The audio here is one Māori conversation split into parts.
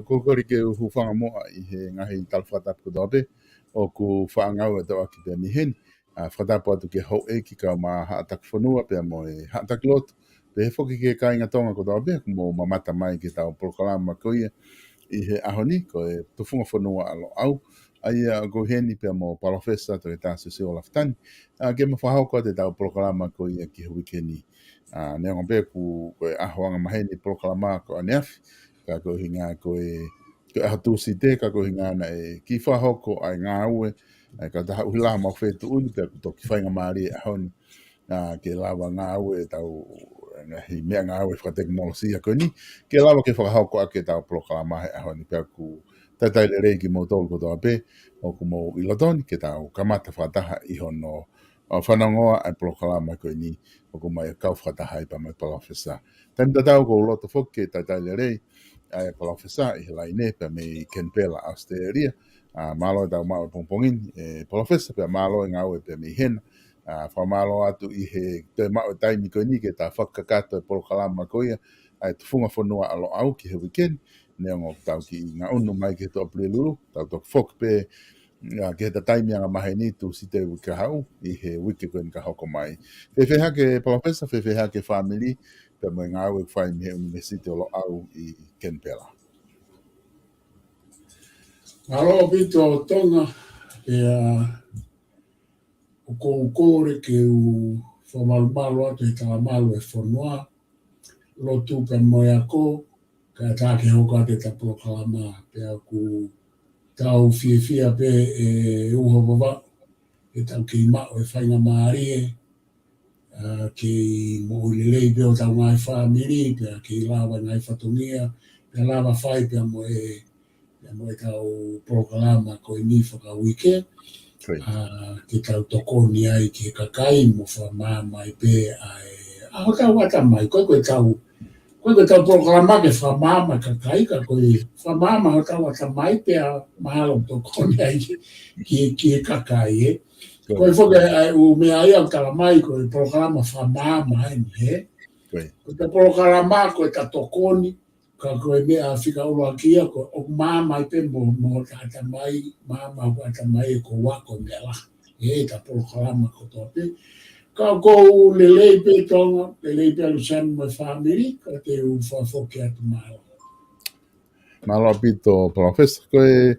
Ko kori ke hu whanga moa I he ngahi tal whatapu dobe o ku whaangau e tau aki pia mihen. Whatapu atu ke hau e ki ka ma haatak whanua pia mo e haatak lotu. Pe he whoki ke kainga tonga ko dobe ku mo mamata mai ki tau prokalama koia I he ahoni ko e tufunga whanua alo au. Aia ko heni pia mo palofesa to e tāsu se o laftani. Ke ma whahau ko te tau prokalama koia ki hui keni. Neonga pe ku e ahoanga maheni prokalama ko aneafi. Ka ko hinga ko e hatu si te ka ko hinga na e ki whahoko ai ngā ue ka taha uhila ma whetu uni pe ko toki whainga maari e ahoni ke lawa ngā ue tau hi mea ngā ue whakateknolosia ko ni ke lawa ke whakahoko ake tau proklama he ahoni pe ku tatai le rei ki mo tolu ko toa pe o ku mo ilotoni ke tau kamata whataha I hono whanangoa ai proklama ko ni o ku mai kau whataha I pa mai palofesa tani tatau ko loto whoke tatai le rei ai palofesa I lai ne pe me Canberra Australia malo tau mau pongpongin palofesa pe malo ngau pe me hen fa malo atu I he te mau tai ni ko ni ke ta whakakato polokalama ko ia ai tu funga fonua alo au ki he weekend ne ngo tau ki nga unu mai ke to aprelu tau to fok pe ke ta tai mi nga mai ni tu si te ka hau I he weekend ka hoko mai fe ha ke palofesa fe ha ke family pe mo ngau e fai me university lo au I Canberra. Alo pito tonga e o kore ke u whamalumalo atu I talamalo e whanua lotu pe moiako ka tā ke hoka te ta prokalama pe aku tau fia pe e uho wawa e tau ki mao e whainga maari ki mo ulilei pe o tau ngai whamiri pe ki lawa ngai whatungia pe lawa whai pe mo e tau prokalama ko I ni whakawike ki tau tokoni ai ki kakai mo whamama I pe aho tau wata mai koe tau prokalama ke whamama kakai ka koe whamama ho tau wata mai pe mahalo tokoni ai ki kakai koe whoke u mea ai au tala mai koe prokalama whamama ai ni he koe te prokalama koe ta tokoni ka koe mea whika uloa kia ko o mama I pe mo tata mai mama wata mai ko wako mea la ta prokalama ko tope ka ko lelei pe tonga lelei pe alusan mo family ka te u whafoke atu malo malo pito professor koe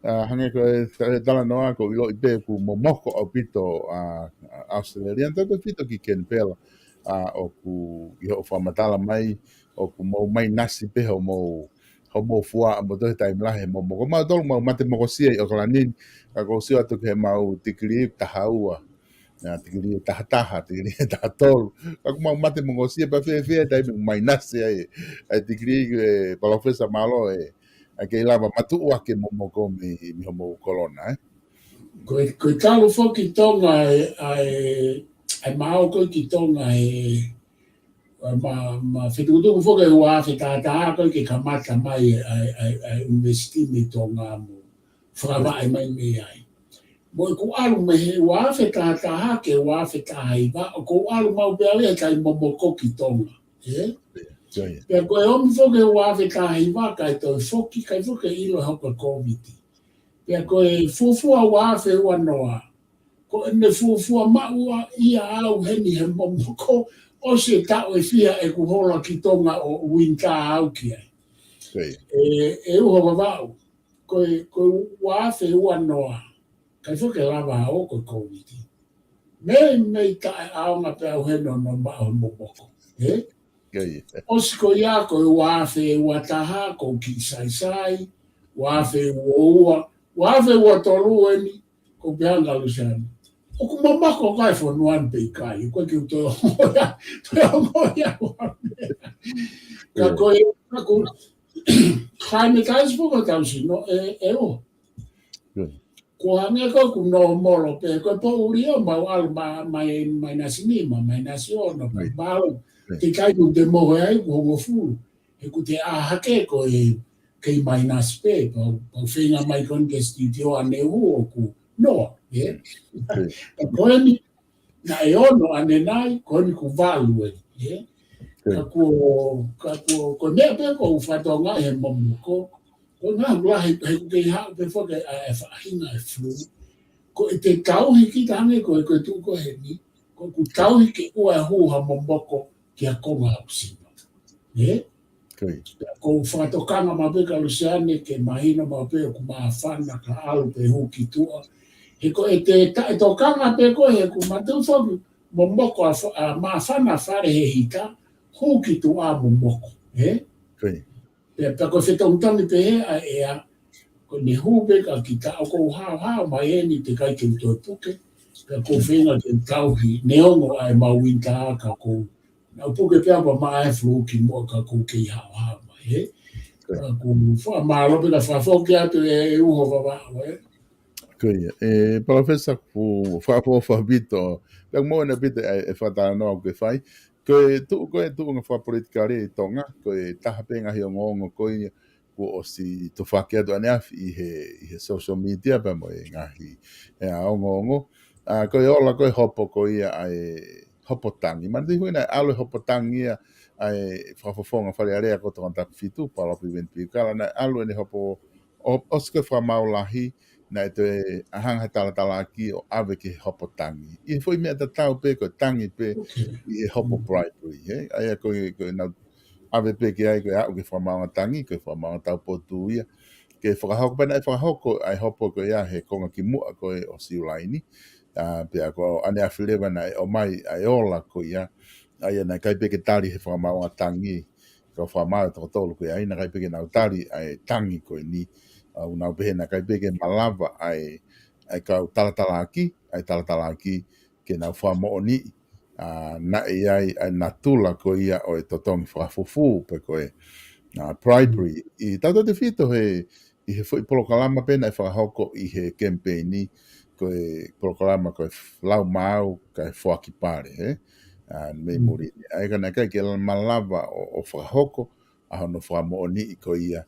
hange koe tala noa ko ilo I pe ku momoko o pito Australian tako pito ki Canberra o ku iho whamatala mai o ku mo mai nasi pe ho mo fua mo to tai mlahe mo ma tol mo mate mo sia o klanin ka ko sia to ke mau tikri tahaua tikri tahataha tikri tahatol ka mo mate mo sia pa fe tai mai nasi ai tikri palofesa malo ke lava matu wa ke mo ko mi mo kolona ko talo foki tonga ai mau ko ki tonga ma fitutu foke wa fitata ko ki kamata mai ai investimi tonga mo frava ai mai me ai mo ko alu me he wa fitata ke wa fitata ba ko alu mau be ale kai mo ko ki tonga pe ko o mi foke wa fitata ba kai to foki kai foke ilo ha ko covid pe ko fufu wa fe wa noa ko ne fufu ma wa ia au heni he mo ko o se tau e fia e kuhola ki tonga o winka au ki ai. Uho wawau, koe wafe ua noa, kai whuke lava o koe COVID. Mei tae aonga pe au heno no mao mokoko. O si ko ia koe wafe ua taha, ko ki sai, wafe ua tolu eni, ko peanga lusani. O ku mamako kai fo nuan pe kai ko ki to ya ka ko kai me kai spo ka si no o ko ame ko ku no molo pe ko po uri o mai nasio no ba te kai ku de mo ai ko mo fu e ku te a hake ko kei mai nā spe, pau whenga mai kon ke studio ane hu o ku noa, ka koe ni na e ono ane nai, koe ni ku valu e, ka ko mea pe ko whatonga he mamu ko ngā mula he kei hao pe whoke e whaahinga e flu, ko e te tauhi ki tange ko e koe tuko he ni, ko ku tauhi ke ua e huha mamoko ki a konga au sima. Ko whatokanga ma pe ka lusiane ke mahina ma pe ku maa whana ka alu pe hu ki tua. He ko e te tokanga pe ko he ku matu whoki mamoko a maa whana whare he hita, hu ki tua mamoko. Pe ko whetongtangi pe he a ea, ko ne hube ka ki ta ko hao mai e ni te kai ke to puke ka ko whenga te tauhi neongo ai mawinta ka ko na puke pe apa mai flu ki mo ka ko ke hao mai ka ko fa malo pe ka fa fo ki atu e uho va professor fu fa bito la mo na bito e fa ta no ke fai tu nga fa politika re tonga ko ta penga hi ngongo ko o si to whakea tu anea i he social media pa mo e ngahi e a ongo ko e ola ko e hopo ko ia ai hopotangi man di huina alo hopotangi ai whafofonga whare area ko tonga fitu pa lopi ventu kala na alo ni hopo o ska wha maulahi na te ahanga tala ki o ave ki hopotangi i foi mea tau pe ko tangi pe i hopo bribery ai ko na ave pe ke ai ko au ke whamanga tangi, ke whamanga tau potu ia. Ke whakahoko pena e whakahoko ai hopo ko ia he konga ki mua ko e o siulaini. Pe ako ane awhilewa na o mai ai ola ko ia. Ai ana kai peke tari he whamanga tangi. Ko whamanga toko tolu ko ia. Ina kai peke nau tari ai tangi ko ni. Unau pehe na kai peke malava ai kau talatalaki. Ai talatalaki ke nau whamo ni. Na ai na tula ko ia o e totongi whakafufu pe ko e bribery i tato te fito i he polokalama pena e whakahoko i he campaigni ko e polokalama ko e lau mau ka e whaki pare me muri ai kana kai ke malava o whakahoko a hono whamo ni ko ia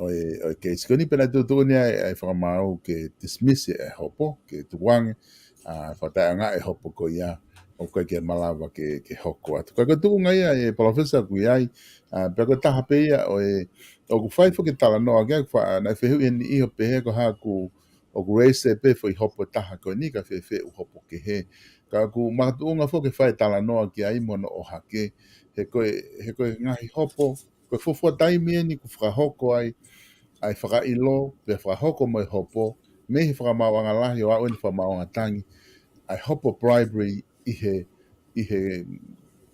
o e ke skoni pena tutuni ai whakamau ke dismiss e hopo ke tuwange whataanga e hopo ko ia o koe ke malawa ke hoko atu. Koe tu ngai e professor kui ai, pe ko taha pe ia o ku whai whuke tala noa kia kwa na whehu ni iho pe he ko ha ku o ku reise pe fo i hopo taha koe ni ka whewe u hopo ke he. Ka ku mahatu unga whuke whai tala noa ki ai mono o hake, he koe ngahi hopo, koe fufua taimi e ni ku whakahoko ai whakailo, pe whakahoko mo i hopo, me he whakamawanga lahi o au ni whakamawanga tangi, ai hopo bribery i he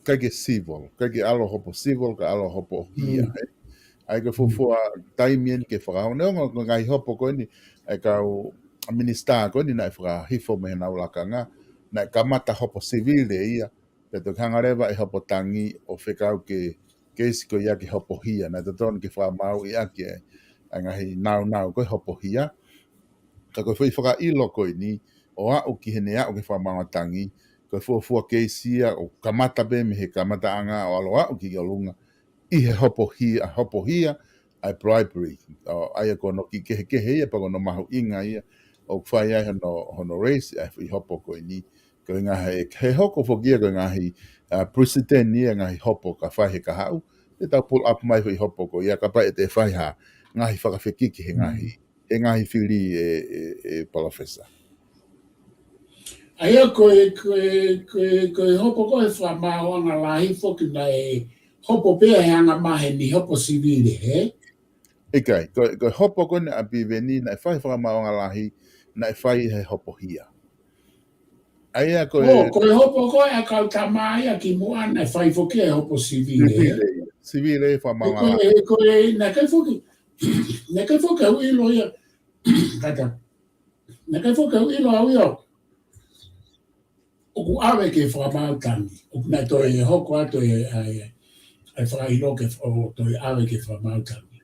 kage civil, kage alo hopo civil, ka alo hopo hia. Ai ka fufua taimien ke whakahau. Neonga ngai hopo koe ni, ai ka minister koe ni na whakahifo me na ulakanga, na kamata hopo civil e ia, pe to kangarewa e hopo tangi o whekau ke keisi ko ia ke hopo hia, na te tonu ke whamau i ake ai ngahi nau koe hopo hia. Ka koe whakailo koe ni, o au ki hene au ke whamau tangi, ko fua keisia o kamata be me he kamata anga o aloa o ki alunga i he hopo hia ai bribery ai ko no ki ke ia pa no mahu inga ia o whai ai hono race ai i hopo ko ni ko nga he hoko fo kia ko nga hi president ni nga hi hopo ka whai he ka hau e tau pull up mai i hopo ko ia ka pa e te whai ha nga hi whakawhekiki he nga hi whiri e professor. Aia koe hopo koe whamau anga lahi whoki na e hopo pea he anga mahe ni hopo sivile, he? Ikai, koe hopo koe na api veni na e whai whamau anga lahi na e whai he hopo hia. Aia koe... koe hopo koe a kau tamai a ki mua na e whai whoki e hopo sivile, he? Sivile e whamau anga lahi. Koe na kai whoki, na kai whoki au ilo ia, kata, na kai whoki au ilo au ia, o ku awe ke whamau tangi, o ku na toi e hoko ato e whakailo ke o toi awe ke whamau tangi.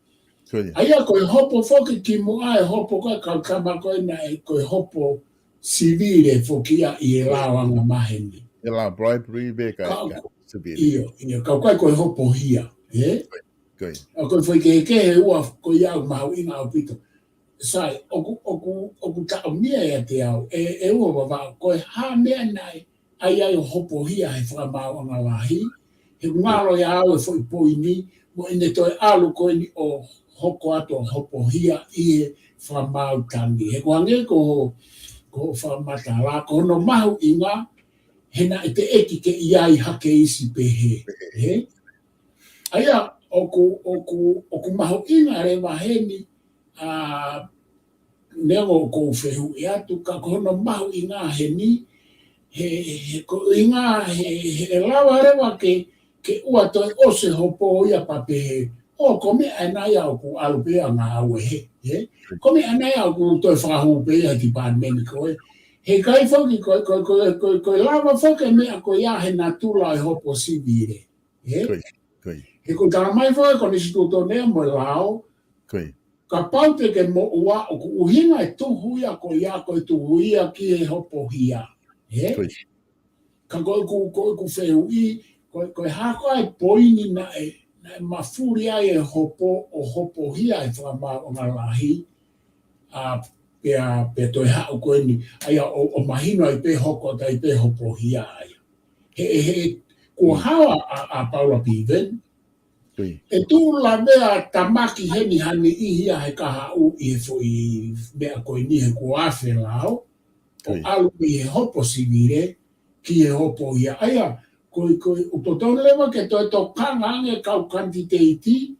Aia koe hopo whoki ki mua e hopo koe kau kama koe na e koe hopo sivile whoki a i e lawanga maheni. E la bribery be ka sivile. Iyo, kau koe koe hopo hia, he? Koe. O koe foi ke he ua ko iau mau inga o pito. Sai, oku ta o mia e te au, e ua wawa, koe ha mea nai, ai hopo hia he whakamau anga lahi, he ngaro ia au e foi poini, mo ine toi alu koe ni o hoko ato hopo hia i e whakamau tangi. He kwange ko whakamata la, ko no mahu inga, he na te eki ke iai hake isi pehe. He? Aia, oku mahu inga re waheni, nego ko fehu e atu ka kono mahu inga he ni he ko inga he lawa rewa ke ua toi ose hopo ia pape o kome anai au ku alupe anga au he kome anai au ku toi whahu pe ia ti pan meni koe he kai foki ko lawa foki me a ko ia he natula e hopo sivire he he ko taramai foki ko nisi tuto nea mo lao ka paute ke mo ua o ku uhinga e tuhuia ko ia ko e tuhuia ki e hopo hia. He? Ka koe ku wheu i, koe hako ai poini na e mafuri ai e hopo hia e whakamau o ngā lahi, pia toi hao koe ni, aia o mahino ai pe hoko tai pe hopo hia ai. He kua hawa a Paula Piven, e tū la mea tamaki heni hani i hia he kaha u i he fwoi mea koe ni he kua awhe lao, o alu i he hopo sivire ki he hopo hia. Aia, koe o totonu lewa ke toi tō kanga ange kau kantiteiti,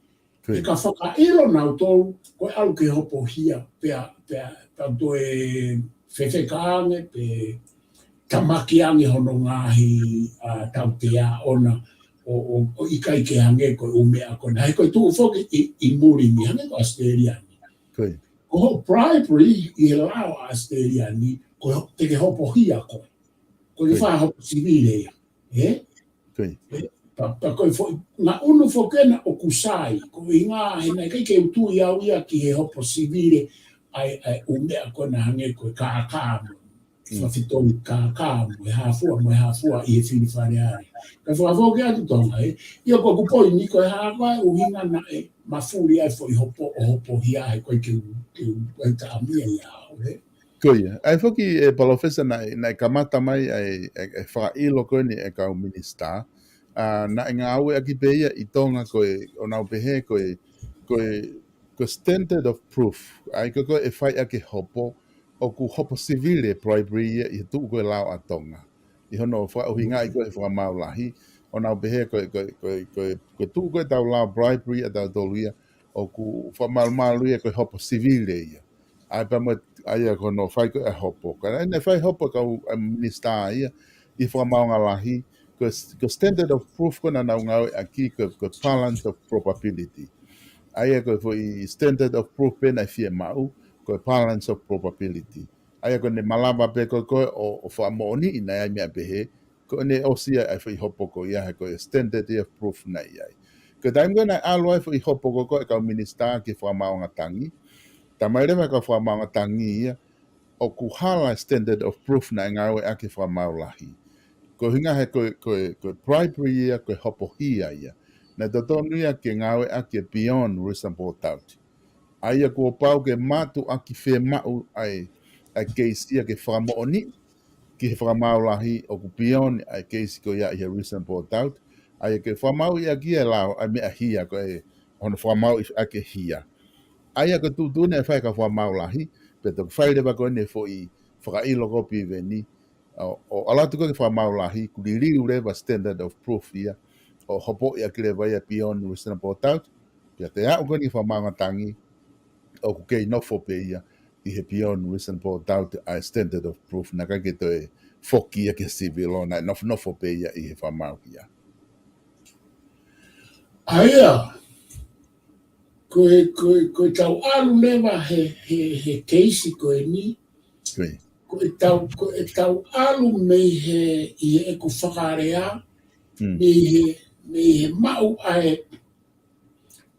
e ka whakairo nau tōu, koe alu ke hopo hia, pia tau e whewhe ka ange, pe tamaki ange hono ngahi tau te a ona, o ikai ke hange koe umea koe. Hei koe tuu whoki i muri ni hange ko Asteriani. Ko ho bribery i he lao Asteriani, koe teke hopo hia koe. Koe ke wha hopo sivile ia. Pa koe ngā unu whokena o kusai, ko i ngā hena kai ke utu i au ia ki he hopo sivile ai umea koe na hange koe ka akamu. Whawhitoni kāmu, e hāfua i he whiriwhareare. Kai whakawhau ke atu tonga e, ia koe kupoi ni koe hāwai uhinga na e mafuri ai fo i hopo hia e koe ke ta amia i au. Koe, ai whoki e palofesa na kamata mai e whailo koe ni e kau minista, na e ngā aue aki peia i tonga koe o nau pehe koe standard of proof, ai koe e whai ake hopo, o ku hopo civile bribery i tu koe lao a tonga. I hono whaohinga i koe whakamau lahi, o nau behe koe tu koe tau lao bribery a tau tolu ia, o ku whamalmalu ia koe hopo civile ia. Ai pa mo aia kono whai koe a hopo. Ka ene whai hopo kau minister ia, i whakamau ngā lahi, koe standard of proof koe na nau ngau aki koe balance of probability. Aia koe i standard of proof pena i fie mau, koe balance of probability. Aia koe ne malama pe koe o whaamoni i nai mea pehe, koe ne osia ai whai hopo koe ia he koe standard of proof nai ai. Koe taim koe nai alu ai whai hopo koe kau minister ki whaamaonga tangi, ta mai rewa ka whaamaonga tangi ia, o ku hala standard of proof nai ngawe ake whaamau lahi. Koe hinga he koe bribery ia, koe hopo hia ia, na totonu ia ke ngawe ake beyond reasonable doubt. Aia kua pau ke matu aki whe mau ai keisia ke whakamooni, ki he whakamau lahi o ku beyond ai keisi ko ia i he reasonable doubt. Aia ke whamau ia ki e lao ai mea hia ko e hono whamau i ake hia. Aia ko tūtune e whai ka whamau lahi, pe tō whairewa ko ene fo i whakailo kopi veni, o alatu ko ke whamau lahi, ku ririu rewa standard of proof ia, o hopo ia ki rewa ia beyond reasonable doubt, pia te au ko ni whamau ngatangi, o ku kei nofo pe ia i he beyond reasonable doubt a standard of proof na kai ke toi foki ia ke civil o na nofo pe ia i he whamau ia. Aia, koe tau alu lewa he keisi koe ni, koe tau alu mei he i he eko whakarea, mei he mau ae,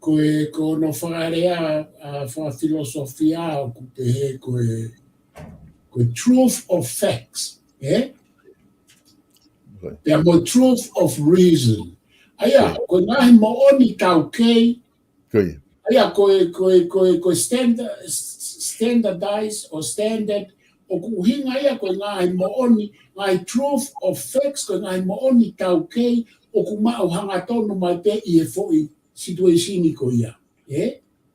koe no whakarea wha filosofia o kupehe koe truth of facts, Pea mo truth of reason. Aia, koe ngahi mo oni tau kei, Koe. Aia koe standardize o standard o kuhinga ia koe ngai mooni, ngai truth of facts koe ngai mooni tau kei o kumau hanga tonu mai pe I e foi situation ko ia.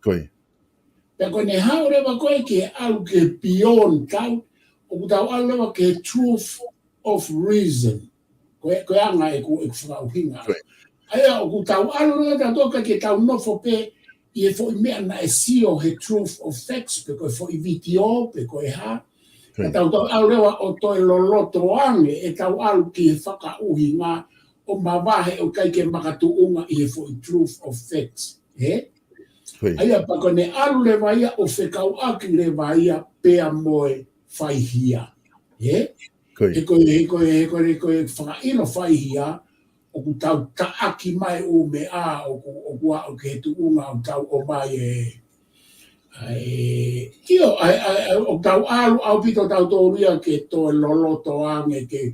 Koe. Pea koe ne hao rewa koe ke alu ke beyond tau, o kutau alu rewa ke truth of reason. Koe anga e ku whakauhinga. Aia o kutau alu rewa tatoka ke tau nofo pe I e foi mea na e sio he truth of facts, pe koe foi vitio, pe koe ha. Ka tau alu rewa o toi loloto ange, e tau alu ki he whakauhi ngā o mawahe o kai ke makatuunga I he foi truth of facts. Aia pa kone alu le vaia o whekau aki le vaia pea moe whaihia. He koe whakaino whaihia o ku tau taaki mai o me a o kua o ke tu unga o tau o mai o tau alu au pito tau tōria ke toi loloto ange ke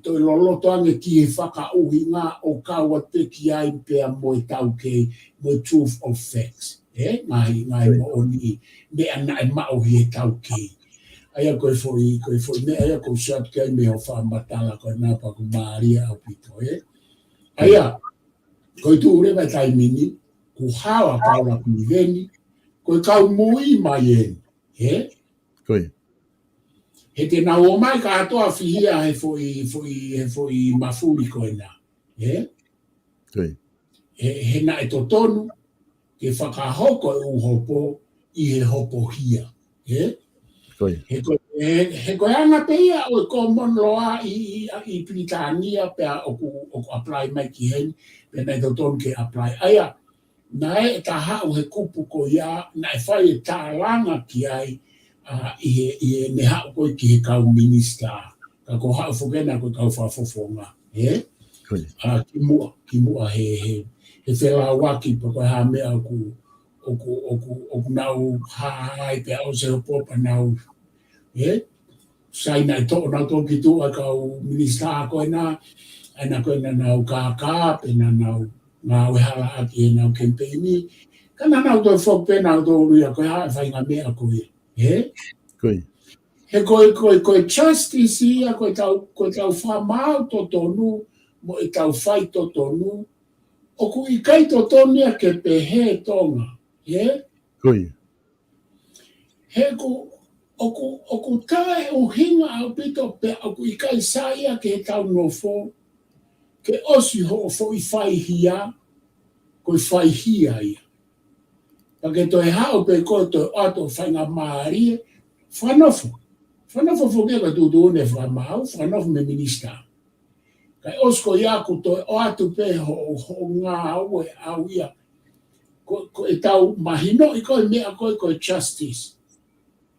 toi loloto ange ki he whakauhi ngā o kaua te ki ai pea moe tau ke moe truth of facts. Ngai mo oni me ana e mauhi e tau ke. Aia koe foi me aia koe shot kai me o whamatala koe nā pa ku maaria au pito. Aia, koe tu ure mai tai mini, ku hawa kaula ku veni, koe kau mui mai e. He te nau o mai ka atoa whihia he foi mafuri koe nā. He na e totonu, ke whakahoko e uhopo I he hopo hia. He koe anga peia o common law I Britania pea o ku apply mai ki hen, pe nei totonu ke apply. Aia, na e ta hao he kupu ko ia, na e whai e tā langa ki ai, I he ne hao koe ki he kau minister. Ka ko hao whukena koe kau whafofonga. Ki mua he whela waki pa koe ha mea o nau haai pe au se hopopa nau. Sai nai tō nau tō ki tū a kau minister koe nā, aina koe nā nau kā pe nā nau ngā wehala aki e nau campaigni. Ka nā nau tō whokpe nau tō uria koe hae whai ngā mea koe. He koe justice ia, koe tau whamau tō tonu, mo e tau whai tō tonu, o ku I kai tō tonu ia ke pehe tonga. He o ku tae o hinga au pito pe o ku I kai sa ia ke he tau nofo, ke osi ho o fo I whai hia, koe whai hia ia. Pake toi hao pe koe toi ato whai ngā maarie, whanofo. Whanofo whokia ka tūtūne whamau, whanofo me minister. Kai osko ia ku toi o atu pe ho ngā au e au ia. Ko e tau mahino I koe mea koe justice.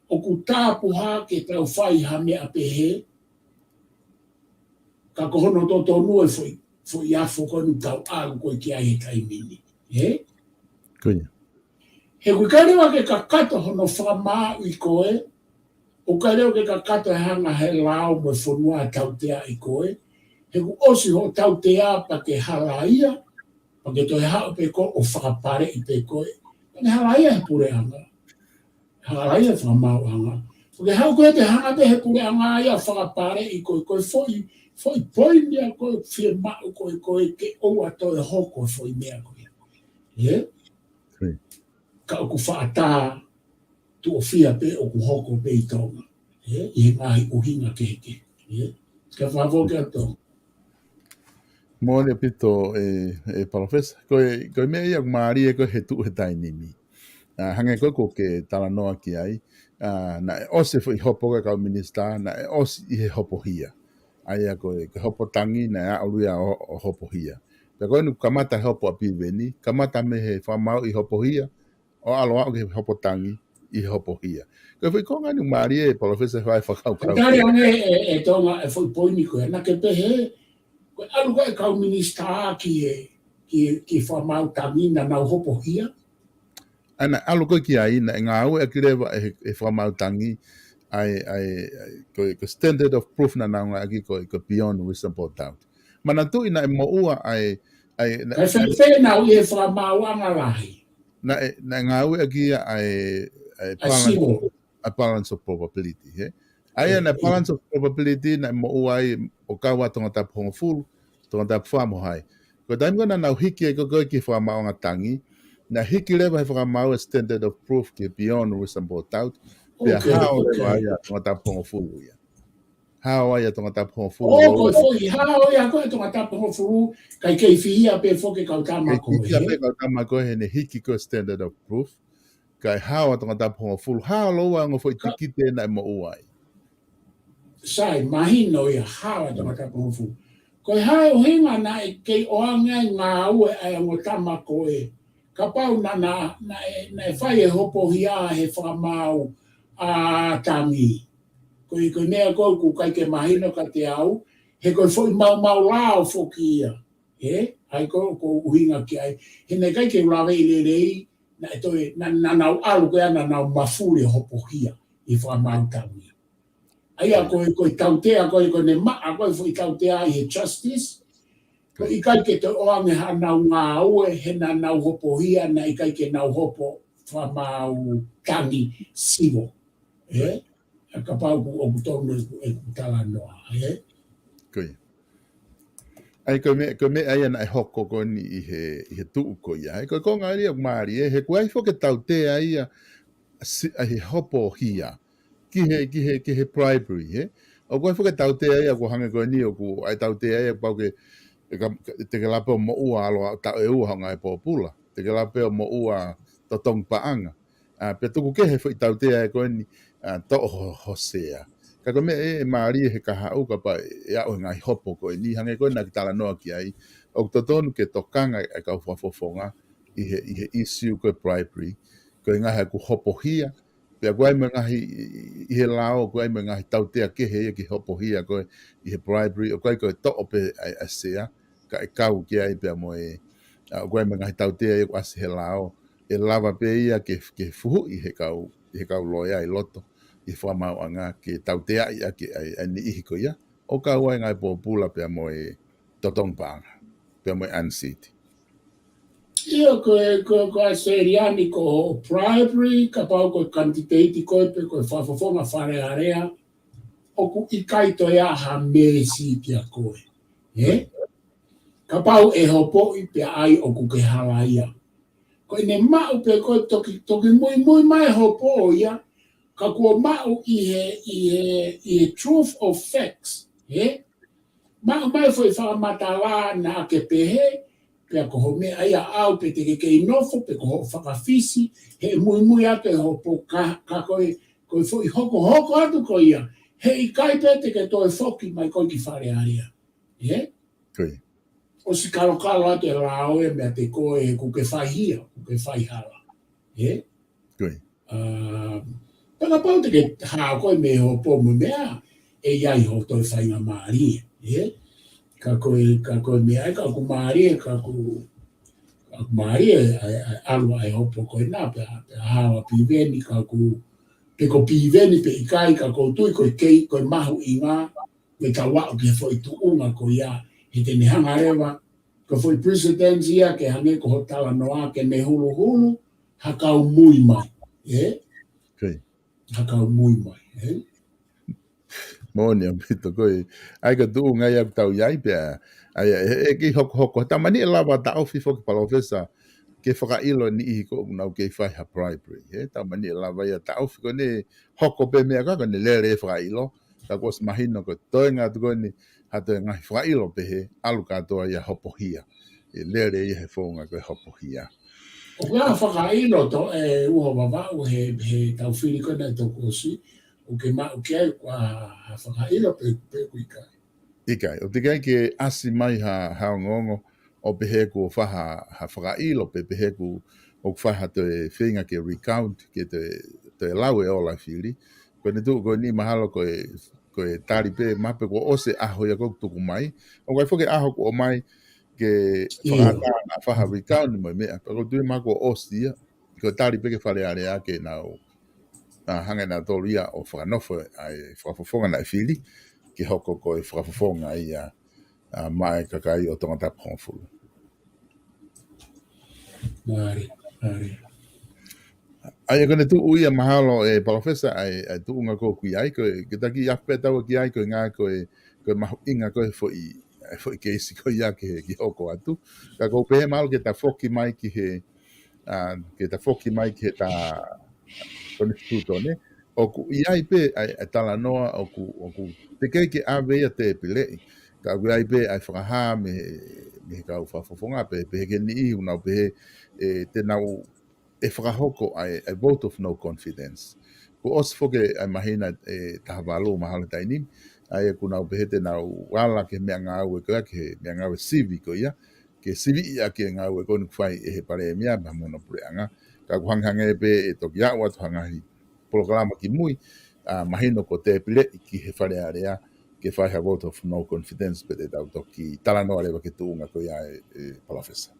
O ku tāpu ha ke tau whai ha mea pehe, ka kohono tō tōnu e foi afo koe nu tau alu koe ki ai he taimini. He kui karewa ke kakato hono whamau I koe, o karewa ke kakato e hanga he lao me whanua tau tea I koe, he ku osi ho tau tea pa ke halaia, pa ke toi hao pe koe o whakapare I pe koe, pa ke halaia he pure anga. Halaia whamau anga. Pa ke hao koe te hanga te he pure anga ia whakapare I koe, koe foi poinia koe whia mau koe ke oua toi hoko foi mea koe. Ka o ku whaata tu o whia pe o ku hoko pe I tonga. I he ngahi uhinga keke. Ka whavoke ato. Mōne pito e professor, koe mea ia maari e koe he tu he tainimi. Hange koe ko ke tala noa ki ai, na e ose I hopo ka kau minister, na e ose I he hopo hia. Aia koe ke hopo tangi na e auria o hopo hia. Pea koe nu kamata hopo api veni, kamata me he whamau I hopo hia, o aloa o ke hopo tangi I hopo hia. Koe whi konga ni maari e professor whai whakau kau. Kare ane e tonga e foi poini koe, na ke pehe, koe alu koe kau minister ki whamau tangi na nau hopo hia. Ana alu koe ki ai na ngā au e kirewa e whamau tangi ko standard of proof na naunga aki ko beyond reasonable doubt. Mana tu ina e moua ai ai Kai whenawhena o e whamauanga lahi. na ngau aki ai balance of probability he ai na balance of probability na mo uai o kawa tonga tap hongo fulu tonga tap whamo hai ko taim kona nau hiki e koko ki whamau tangi na hiki lewa he whamau a standard of proof ki beyond reasonable doubt pia hao lewa ai a tonga tap hongo fulu ia hao ai a tonga tap hongo fulu ko foi hao ia ko tonga tap hongo fulu kai kei fihia pe foke kautama ko he pe kautama ko he ne hiki ko standard of proof kai hao tonga tap hongo fulu hao loa ngo foi tikite na mo uai sai mahino ia hao tonga tap hongo fulu ko hao hinga na kei oanga ngā ue ai ngo tama ko e ka pau na whai e hopo hia he whamau a tangi. Ko mea ko ku kai ke mahino ka te au, he koe foi mau lao foki ia. He? Ai ko uhinga ki ai. He ne kai ke ulawe i rei, na e toi, na nau alu koe ana nau mafuri hopo hia i whamau tangi. Ai a koe tautea koe ne maa koe foi tautea i he justice, ko i kai ke te oange ha nau ngā ue, he na nau hopo hia, na i kai ke nau hopo whamau tangi sivo. He? Ka pau o kutonu e kutala noa. He? Koi. Ai ko me ai ana hoko ko ni i he tuu ko ia. Ai ko konga ri o mari he kuai fo ke tautea ia he hopo hia. Ki he bribery he. O kuai fo ke tautea ia ko hange ko ni o ku ai tautea ia pau ke te ke lape o mo ua alo ta e ua hanga e popula. Te ke lape o mo ua to tong paanga. Pe tuku ke he fo i tautea e ko ni to hosea. Ka ko me e maari he kaha uka pa e au ngai hopo ko ni hange ko na kitala noa ki ai. O totonu ke tokanga e ka ufafofonga i he issue ko bribery. Ko inga he ku hopo hia. Pea guai me ngahi i he lao, guai me ngahi tautea ke he ki hopo hia ko i he bribery. O guai ko e to ope a sea. Ka e kau ki ai pea mo e guai me ngahi tautea e kuasi he lao. E lava pe ia ke fuhu i he kau loia i loto. I whamau anga ke tautea ia ke ni ihiko ia. O ka ua ngai pōpula pia mo e totongpanga. Pia mo e uncity. Ia ko a seriani ko bribery, ka pau ko candidate ko pe ko whafonga whare area. O ku i kaito ia ha mesi pia koe. He? Ka pau e hopo i pia ai o ku ke hala ia. Ko ine mau pe ko toki mui mai hopo ia. Ka kua mau i he truth of facts, he? Mau mai foi whakamata na ke pehe, pea ko home ai a au pe te ke inofo, pe ko whakawhisi, he mui ate hopo ka koe foi hoko atu ko ia, he i kai pe te ke toi foki mai koe ki whare aria, he? Koi. O si kalo ate rao e mea te koe he kuke whai hia, kuke whai hala, he? Koi. Paka pau te ke hao koe me ho po mo mea, e iai ho toi whainga maari, e? Ka koe mea, ka ku maari, ka ku maari, alua e hopo koe nā, pe hawa piveni, ka ku, pe ko piveni, pe ikai, ka kou tui, koe kei, koe mahu i ngā, me ka wau ke foi tu unga ko ia, he te ne hanga rewa, ka foi presidency ia, ke hange ko ho tala noa, ke me hulu, hakau mui mai, e? Hakau mui mai, eh? Moni am pito koe. Ai ka tuu ngai au tau iai pia. Ai e ki hoko. Tamani e lava ta au fifo ki palofesa ke whakailo ni ihi ko unau ke whai ha bribery. Tamani e lava ia ta au fiko ne hoko pe mea kaka ne lere e whakailo. Ka kos mahino ko toi ngā tuko ni hato e ngai whakailo pe he alu katoa ia hopo hia. E lere ia he whonga koe hopo hia. O kua whakailo to e ua wawau he tau whiri kona e toko si. O ke mau ke ai kua whakailo pe kuikai. Ikai, o te kai ke asi mai ha ngongo o pehe ko whaha whakailo pe pehe ko o whaha te whinga ke recount ke te lau e ola whiri. Ko ne tu ko ni mahalo ko e tari pe mape ko ose aho ia ko tuku mai. O kai whoke aho ko o mai ke whakata whaha recount mai mea. Pero tui mako osia, ko tari pe ke whare area ke nau hanga na toria o whakanofo ai whakafofonga na whiri, ki hoko ko e whakafofonga ai mai kakai o tongata pōwhulu. Mari. Ai kone tu uia mahalo professor ai tu unga ko ki ai ko kita ki ape tau ki ai ko nga ko mahu inga ko foi ke si ko ia ki oko atu ka ko pe mal ke ta foki mai ki he ke ta foki mai ki ta kone stuto ne o ku ia pe ai tala noa o ku te ke ave ia te pile ka ku ai pe ai whakaha me ka ufa fofonga pe ke ni una pe te nau e whakahoko ai vote of no confidence. Ko os foke ai mahina tahawalo mahalo taini, ai ku nau behete nau wala ke mea ngā ue koa ke mea ngā ue sivi ko ia, ke sivi ia ke ngā ue koni kwhai e he pare mea ma mono pureanga, ka ku hanghange pe e toki au atu hangahi programa ki mui, mahino ko te pile ki he whare area, ke whai ha vote of no confidence pe te tau toki talanoa rewa ke tuunga ko ia palafesa.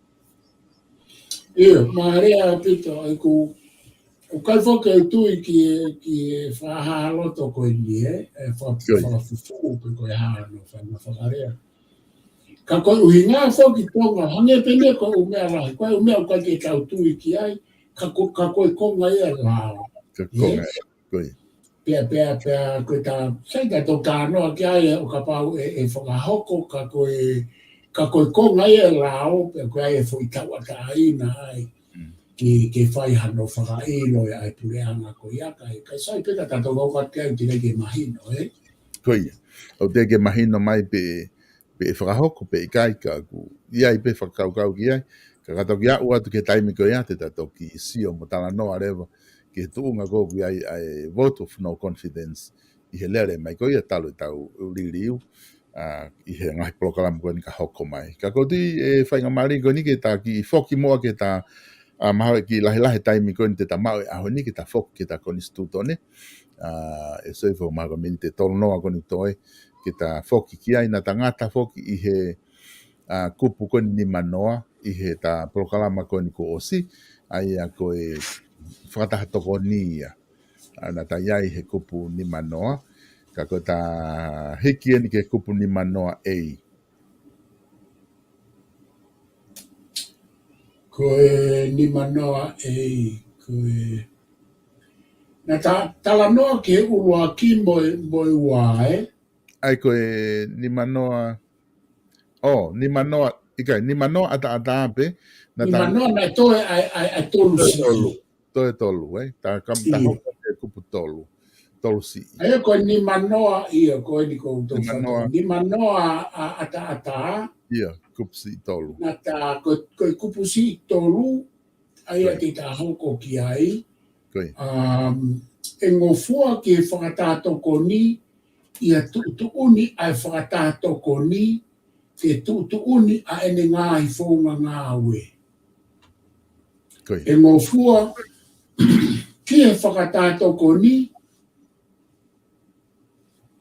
Ia, marea pito ai ku o kai foke tu ki whaha loto ko ni whafufu pe ko ha no whakarea. Ka koe uhinga foki tonga, hange pene ko umea rahi, koe umea ko ke tau tu ki ai, ka koe konga ia lao. Ka konga ia, koe. Pea, koe ta, sai ta to ka noa ki ai o ka pau e whakahoko, ka koe konga ia lao, pea koe ai e fo i taua ta aina ai. Ke whai hano whakaino e ai pureanga ko ia kai sai peta tato ngoka te au tine ke mahino, Koe, o te ke mahino mai pe whakahoko pe kai ka ku ia i pe whakaukau ki ai, ka kato ki au atu ke taimi ko ia te tato ki sio mo tala noa rewa ke tuunga ko ki ai vote of no confidence i he lere mai ko ia talo tau uririu i he ngai program ko ni ka hoko mai. Ka koti e whainga mari ko ni ke ta ki foki moa ke ta maho ki lahi taimi ko ni te tamau e aho ni ki ta fok ki ta konstituto ne e soifo mago mini te tolo noa ko ni toi ki ta foki ki ai na tangata foki i he kupu ko ni manoa i he ta proklama ko ni ko osi ai a ko e whakataha toko ni ia na ta iai he kupu ni manoa ka ko ta hiki ni ke kupu ni manoa ei koe ni manoa koe na tala noa ke ulua ki moi wae ai koe ni manoa ni manoa ikai ni manoa ata ape ni manoa na toe ai tolu si toe tolu ta kam ta hoka te kupu tolu si ai koe ni manoa ia koe ni ko to ni manoa ata ia kupu si tolu na ta koe kupu si tolu ai te ta hoko ki ai e ngofua ke whakatātoko ni ia tuuni ai whakatātoko ni ke tuuni a ene ngāhi whaunga ngāwe. E ngofua ke whakatātoko ni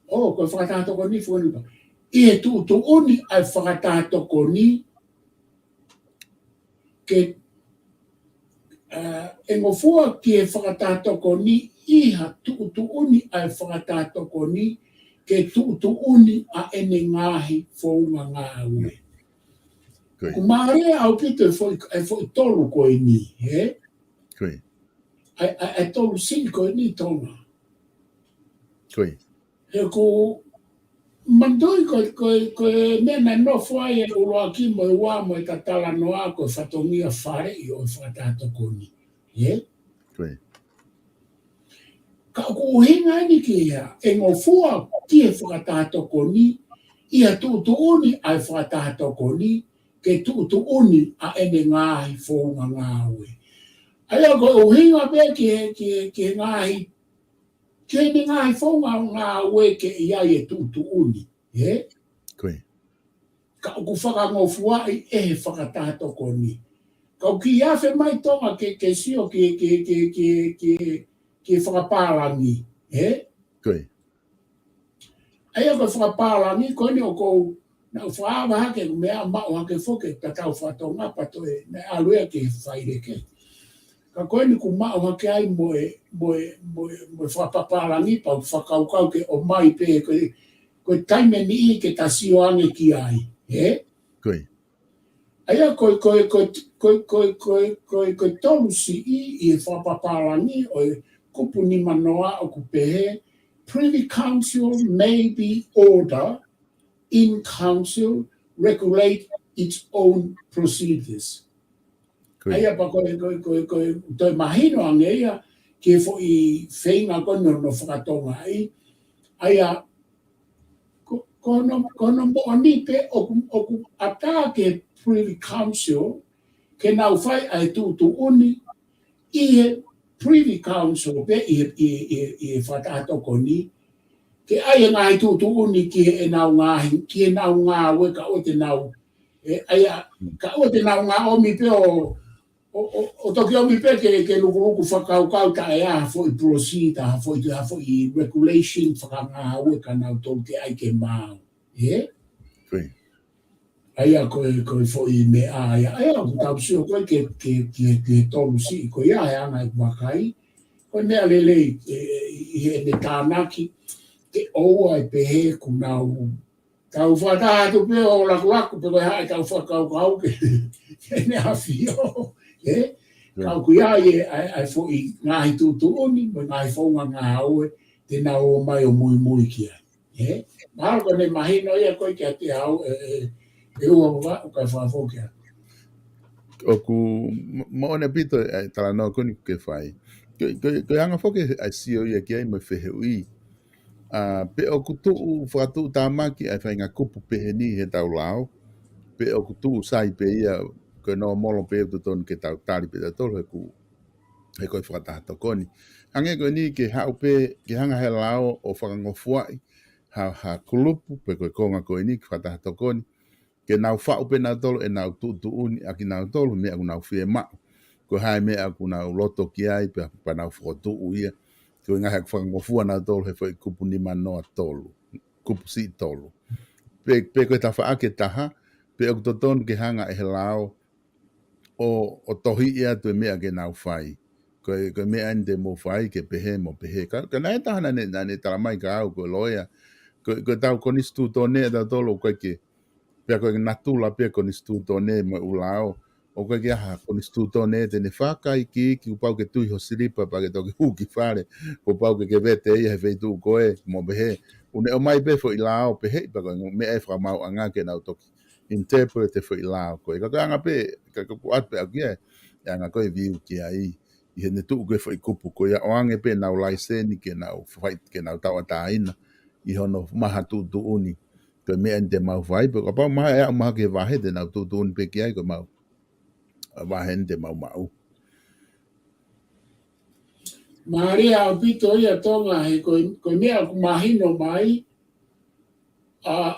koe whakatātoko ni whaunga ia tuuni ai whakatātoko ni ke e ngofua ke whakatātoko ni iha tuuni ai whakatātoko ni ke tuuni a ene ngāhi whaunga ngāwe. Ko maare au pito e foi tolu koe ni, he? Ai tolu si koe ni tonga. He ko mandoi koe nena no whae e uloa ki mo e wā mo e tatala noa koe whatongia whare i o whakatātoko ni, he? Ka uhinga ni ki ia, e ngofua ki e whakatātoko ni, ia tuuni ai whakatātoko ni, ke tuuni a ene ngāhi whaunga ngāwe. Aia ko uhinga pe ke ngāhi, ke ene ngāhi whaunga ngāwe ke ia e tuuni, he? Ka uku whakangofua i e whakatātoko ni. Ka uki iafe mai tonga ke sio ke whakapārangi, he? Aia ko whakapārangi, ko ni o kou na whaawa hake mea mao hake whoke ta tau whatonga patoe me alua ke whaireke. Ka koe ni ku mao hake ai moe whakapārangi pa whakaukau ke o mai pe koe taime ni i ke ta sio ange ki ai, he? Aia ko tolu si I whapaparangi o kupu ni manoa o kupehe. Privy Council may be order in council regulate its own procedures. Aia pa toi mahino angeia ke fo I whenga kono no whakatonga ai. Aia kono mo anipe oku ata ke Privy Council ke nau whai ai tu uni I Privy Council pe I whataatoko ni ke ai ngai tu uni ki nau ngahi ki nau ngā we ka o te nau aia ka o te nau ngā o mi pe o toki o mi pe ke luku whakaukau ta ea fo I proceed fo I regulation whakangā we ka nau tolu te ai ke māu aia koe fo I me aia ku tau sio koe ke tolu si ko ia e anga I wakai koe mea lele I ne tānaki ke oua I pehe ku nau tau whataatu pe o laku pe koe hae tau whakaukau ke ne hawhio kau ku ia ai fo I ngahi tūtuni me ngahi whaunga ngā aue te nau o mai o mui kia mahalo koe ne mahino ia koe kia te au e ua wa o kai whawhokia. O ku moone pito ai tala no koni ke whai. Koe anga whoke ai sio ia ki ai mai whehe ui. Pe o ku tuu whakatu tāmaki ai whai ngā kupu pehe ni he tau lao. Pe o ku tuu sai pe ia koe no molo pe tu tonu ke tau tari pe tau he koe whakatahato koni. Ange koe ni ke hau pe ke hanga he lao o whakangofuai ha kulupu pe koe konga koe ni ke whakatahato koni. Ke nau whau pe nau tolu e nau uni a ki nau tolu me aku nau whie mao. Ko hai me aku nau loto ki ai pe pa nau whakotu ia. Ko inga hek whakangofua nau tolu he whai kupu ni manoa tolu. Kupu si tolu. Pe koe ta whaake taha, pe aku totonu ke hanga e he lao o tohi ia tu e mea ke nau whai. Koe mea ende mo whai ke pehe mo pehe. Ka nai tahana ne taramai ka au koe loia. Koe tau konistu tone e tau tolu koe ke pia koe natula pia konistu tone mo ulao. O koe kia ha konistu tone te ne whakai ki upau ke tui ho siripa pa ke toki huki whare. Ko pau ke vete ia he wheitu koe mo pehe. Une o mai pe fo ilao pehe pa koe mea e whamau anga ke nau toki. Interprete fo ilao koe. Ka anga pe, ka kuat pe au kia. Anga koe viu kia i. I he ne tuu koe fo I kupu koe. O ange pe nau laiseni ke nau whait ke nau tau ataina. I hono maha tu uni. Koe mea ente mau whai, pe ka pau maha ea maha ke wahe te nau tūtūni pe ki ai koe mau. Wahe ente mau mau. Maria o pito ia tonga he koe mea ku mahino mai,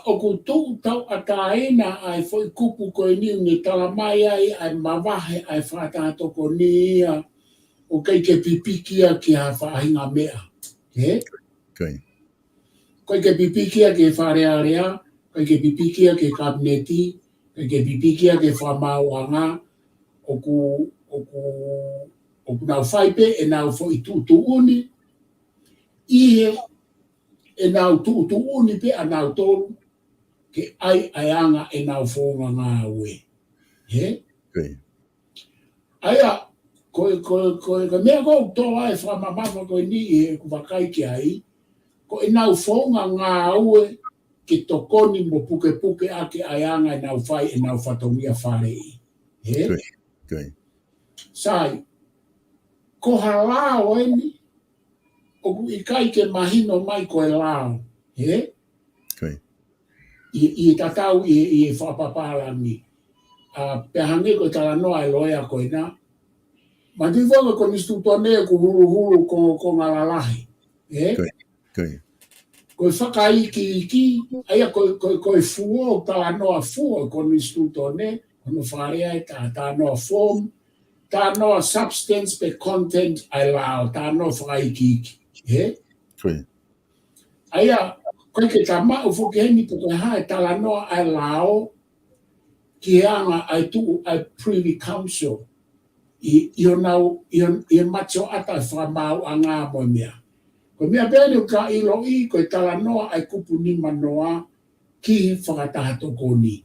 o ku tū tau ataina ai foi kupu koe niu ni talamai ai mawahe ai whātātoko ni ia, o kei ke pipikia ki ha whaahinga mea. Koe. Koe ke pipikia ke wharearea, koe ke pipikia ke kabineti, koe ke pipikia ke whamauanga, o ku nau whaipe e nau fo I tuuni, ie e nau tuuni pe a nau tolu, ke ai anga e nau whonga ngā ue. Koe. Aia, koe mea kou toa e whamamafa koe ni e ku wakai ki ai, ko e nau whonga ngā ue ke tokoni mo puke ake aianga e nau whai e nau whatongia wharei. Koe. Sai, ko halao eni, o ku I kai ke mahino mai ko e lao. Koe. I tatau I whapapalani. Pehangi ko tala noa e loia ko ina. Ma di wanga ko nistu tone ku hulu ko ngalalahi. Koe. Ko whakaiki aia ko fuo tala noa fuo ko nistu tone, kono wharea ta noa form, ta noa substance pe content ai lao, ta noa whakaiki. Koe. Aia, koe ke tama u whukeheni po koe hae tala noa ai lao, ki anga ai tu ai Privy Council. I macho ata whamau anga mo mea. Ko mea pēne ka ilo I koe tala noa ai kupu ni manoa ki whakatahato ko ni.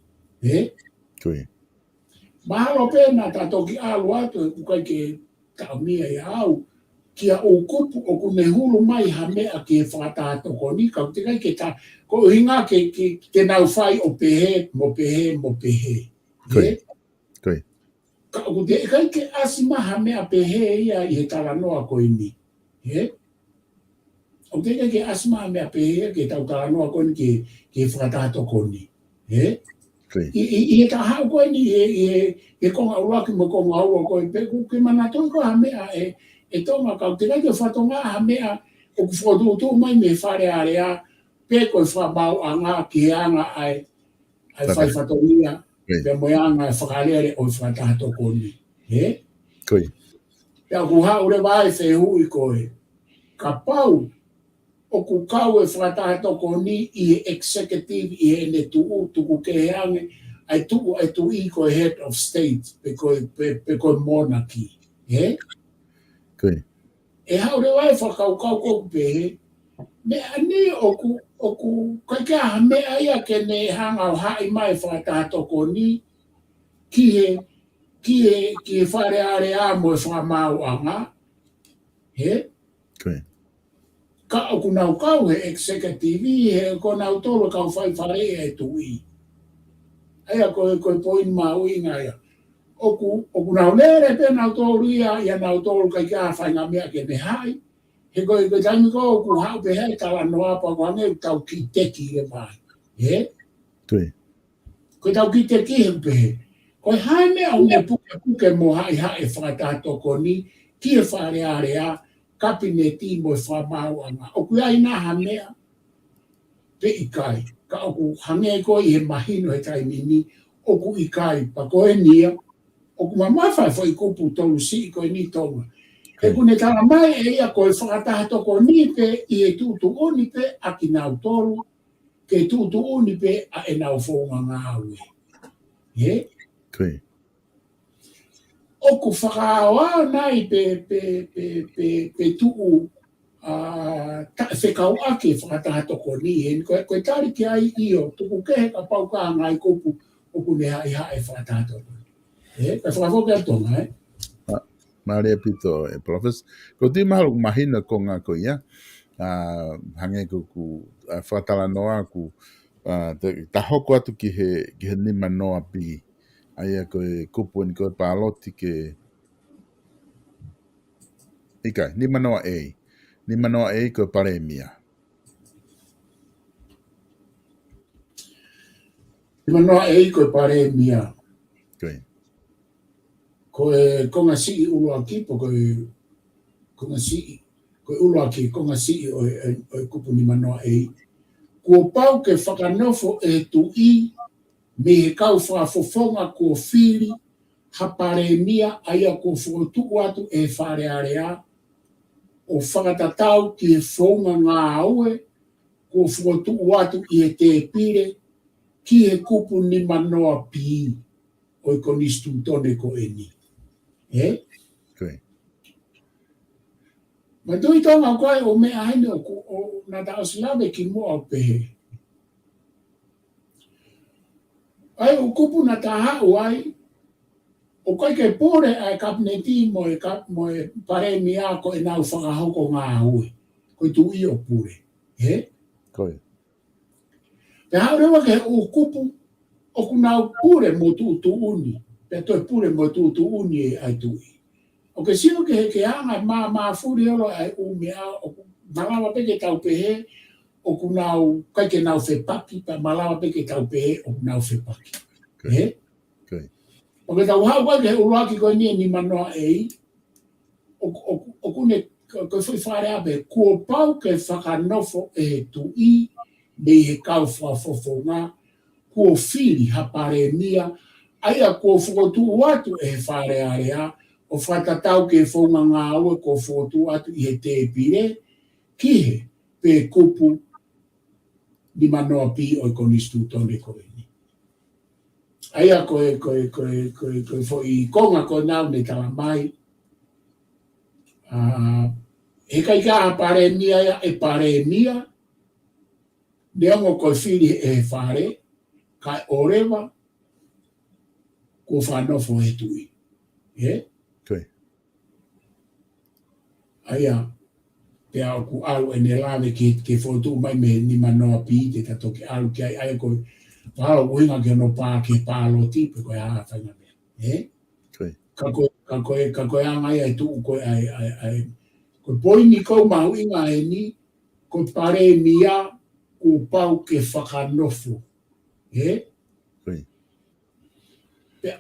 Koe. Mahalo pena ta toki alu atu e kukai ke taumia i au. Kia o kupu o kune hulu mai ha mea ke whakatato ko ni kau te kai ke ta ko hinga ke nau whai o pehe mo pehe mo pehe. Koi. Koi. Ka o te kai ke asima ha mea pehe ia i he tala noa ko ini. He? O te kai ke asima ha mea pehe ke tau tala noa ko ni ke whakatato ko ni. He? I ta hau ko ni e konga uraki mo konga ua ko i peku ke mana toi ko ha mea e tonga kau te kai ke whatonga ha mea o ku whakatutu mai me whare area pe ko i whabau a ngā ki anga ai whai whatongia pe moianga e whakalere o i whakatato ko ni. He? Koi. Pea ku hau re vai whehui koe. Ka pau o ku kau e whakatato ko ni i executive i he ne tuku ke heange ai tu i ko head of state pe ko monarchy. He? Koi. E hau re wai whakau ko pehe, me ani o ku kai kia ha mea ia ke ne hanga o hai mai whakatato ko ni ki he whare are a mo e whakamau anga. He? Koi. Ka o ku nau kau he executive he ko nau tolo kau whai whare e tu i. Aia koe poin mau inga ia. O ku nau lere pe nau tolu ia nau tolu kai kia whainga mea ke ne hai. He koe tangi ko ku hau pe hei tala noa pa kwane tau ki teki e mai. He? Tui. Koe tau ki teki he pe. Koe hai mea o ne puke mo hai whakatato ko ni ki e whare area kabineti mo e whamau anga. O ku ai nā ha mea pe ikai. Ka o ku hange ko i he mahino he taimini o ku ikai pa koe nia. O ku mamawhai fo i kupu tolu si koe ni tonga. E kune tala mai e ia koe whakatato ko ni pe i e tutu oni pe a ki nau tolu, ke tutu oni pe a e nau whonga ngā aue. He? Koi. O ku whakaawa nai pe tuu whekau ake whakatato ko ni he. Koe tari ki ai io, tuku kehe ka pau ka ngai kupu o kune hai hae whakatato ko ni. He? Ka whakafoke atonga, he? Maria pito e profes. Ko ti mahalu mahina ko ngā ko ia. Hange ko ku whatala noa ku ta hoko atu ki he nima noa pi. Aia ko e kupu ni ko e pāloti ke ikai, nima noa e. Nima noa e ko e paremia. Nima noa e ko e paremia. Koi. Koe konga si ulua ki po koe konga si koe ulua ki konga si o kupu ni manoa e kua pau ke whakanofo e tu i me he kau whaafofonga kua whiri hapare mia aia kua whuotuku atu e whare area o whakatatau ki e whonga ngā aue kua whuotuku atu i e te pire ki he kupu ni manoa pi o i konistu tone ko e ni. He? Koi. Ma tui tonga koe o mea haine o nā ta osilawe ki mua o pehe. Ai o kupu nā ta hau ai, o koe ke pore ai kabineti mo e pare mia ko e nau whakahoko ngā aue. Koe tu i o pure. He? Koi. Te hau rewa ke o kupu o ku nau pure mo tu uni. Pe toi pure mo tu uni e ai tu i. O ke sino ke anga mā furi olo ai umea o malawa peke tau pehe o ku nau kai ke nau whepaki pa malawa peke tau pehe o ku nau whepaki. He? Koi. O ke tau hau kai ke uruaki koe ni manoa ei o kune koe whare ape kua pau ke whakanofo e tu i me he kau whafofonga kua whiri hapare mia aia kua whakotu watu e whare area o whatatau ke whaunga ngā aue ko whotu atu i he te pire, ki he pe kupu ni manoa pi o i konistu tone koe ni. Aia koe fo i konga koe nau ne tala mai, he kai ka pare mia e pare mia, neongo koe whiri e whare, kai orewa, ko whanofo he tui. Koe. Aia, pea o ku alu e ne lawe ke fotu mai me ni manoa pi te tato ke alu ke ai ko palo uinga ke no pā ke pālo tipe koe haa whainga mea. Koe. Ka koe angai ai tuu koe ai ko poini kou mahu inga e ni ko pare mia ku pau ke whakanofo. Koe.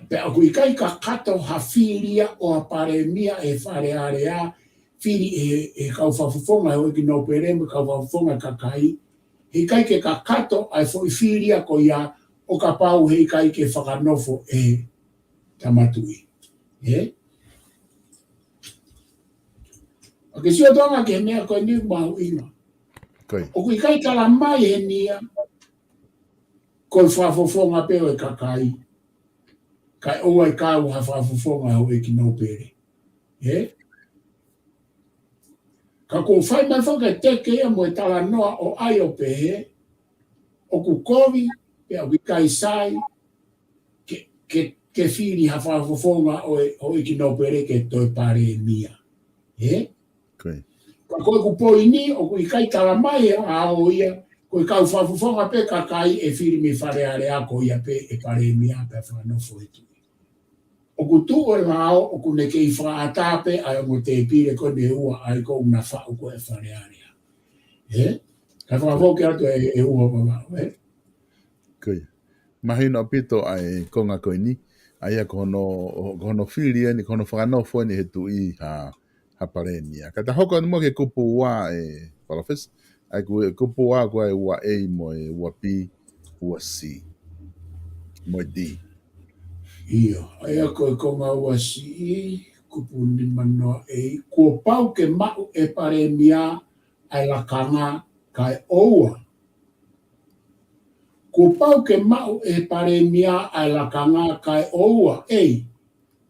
Pea ku ikai ka kato hawhiria o a pare mia e whare area whiri e kau whawhawhonga e ki no pereme kau whawhawhonga kakai. He kai ke ka kato ai fo i whiria ko ia o ka pau he kai ke whakanofo e tamatui. Ke sio tonga ke mea koe ni mahu inga. O kui kai tala mai he nia koe whawhawhonga peo e kakai. Kai oa i kau ha whawhawhonga ho e ki no pere. Ka ko whai mai whaka teke ea mo e tala noa o ai o pehe. O ku kovi pea kui kai sai ke whiri ha whawhawhonga o e ki no pere ke toi pare mia. Ka koe ku poini o ku ikai tala mai a o ia koe kau whawhawhonga pe kakai e whiri me whare are a ko ia pe e pare mia pe whanofo e tu. O ku tu o lao o ku neke i whaatape ai o mo te pire ko ne ua ai ko una whao ko e whare are. Ka whawhoke atu e ua mamau. Koe. Mahina pito ai konga koe ni. Aia kono whiri ni kono whanofo ni he tu i ha parenia. Ka ta hoko mo ke kupu wa e palofes. Ai kupu wa ko ai ua e mo e ua pi ua si. Mo di. Ia, aia koe konga ua si kupu ni manoa e. Kua pau ke mau e parenia ai la kanga kai oua. Kua pau ke mau e parenia ai la kanga kai oua.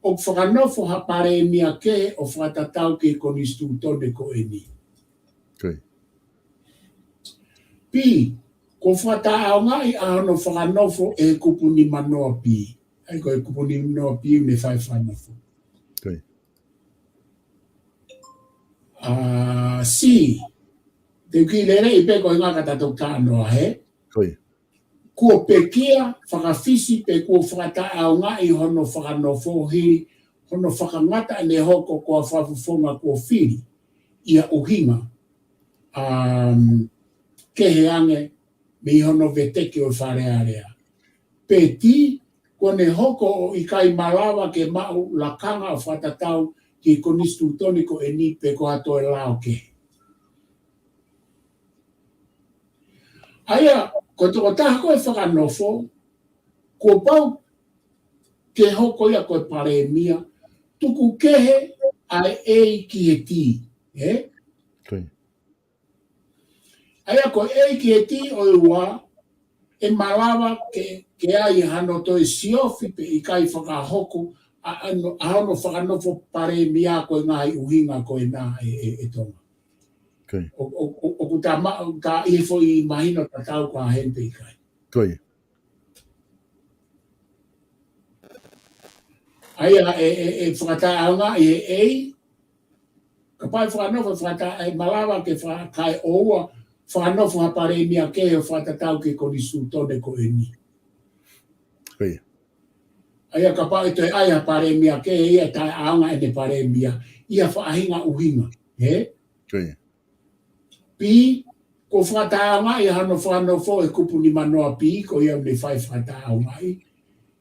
O whakanofo ha parenia ke o whatatau ke konistu tone ko e ni. Pi, ko whata au ngai a no whakanofo e kupu ni manoa pi. Ai ko e kupu ni manoa pi me whai whanofo. Si, te ki lere i pe ko inga katatok tānoa he. Kua pekia whakawhisi pe kua whakata au ngai hono whakanofo hiri hono whakangata ne hoko kua whawhawhonga kua whiri ia uhinga. Ke he ange me hono veteke o whare area. Pe ti, kone hoko o ikai malawa ke mau lakanga o whatatau ki konistu toniko e ni pe ko ato e lao ke. Aia, ko toko taha koe whakanofo, ko pau ke hoko ia koe pare mia, tuku kehe ai e ki he ti. Aia ko e ki e ti o ua, e malawa ke ai hano toi siofi pe i kai whakahoko, a hano whakanofo pare mia koe ngai uhinga koe nā e tonga. O ku ta i fo i mahino ta tau kwa hente i kai. Aia e whakata au ngā i e, ka pai whanofo whakata e malawa ke whakai oua, whanofo ha pare mia ke o whatatau ke konisu tone ko e ni. Aia ka pai toi ai ha pare mia ke ia tai aunga e ne pare mia, ia whaahinga uhinga. Pi, ko whakata au ngā i hano whanofo e kupu ni manoa pi, ko ia ne whai whakata au ngā.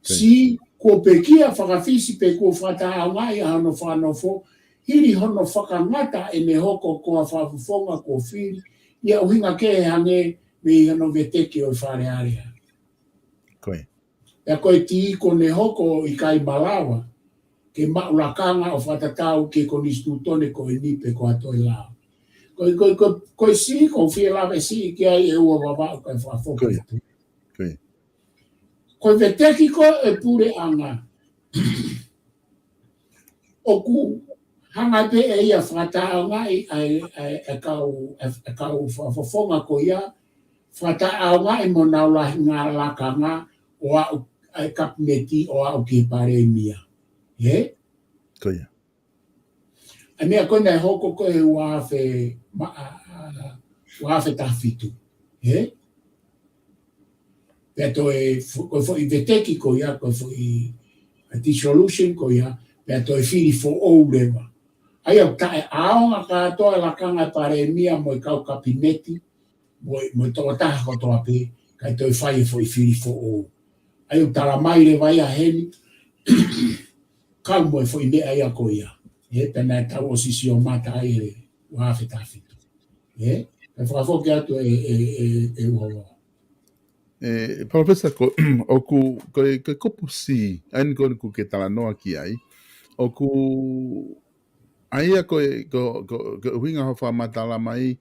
Si, ko pekia whakawhisi pe ko whakata au ngā i hano whanofo, hiri hono whakangata e ne hoko koa whawhawhonga ko whiri, ia uhinga ke he hange me i hano veteke o whare area. Ea koe ti ko ne hoko i kai malawa, ke maulakanga o whatatau ke konistu tone ko e nipe ko ato i lao. Koe si, ko whia lawe si ki ai e ua wawau kai whawhonga. Koe veteki ko e pure anga. Oku hanga pe e ia whakata au ngai e kau whawhonga ko ia, whakata au ngai mo naulahi ngā lakanga o ai kapineti o au ki pare mia. He? Koia. A mea kona e hoko ko e wafe tafitu. He? Pea to e fo I veteki ko ia, ko fo I dissolution ko ia, pea to e whiri fo ou lewa. Ai au tae aonga katoa la kanga pare mia mo I kau kapineti, mo I toa taha ko toa pe, kai to e whai fo I whiri fo ou. Ai au tala mai le vai a heni, kau mo e fo I mea ia ko ia. He, pena e tau o sisi o mata ai e wafe tafitu. He? E whakafoki atu e uhawa. Professor, o ku kopu si, aini ko ke tala noa ki ai, o ku aia ko huinga ho whamatala mai,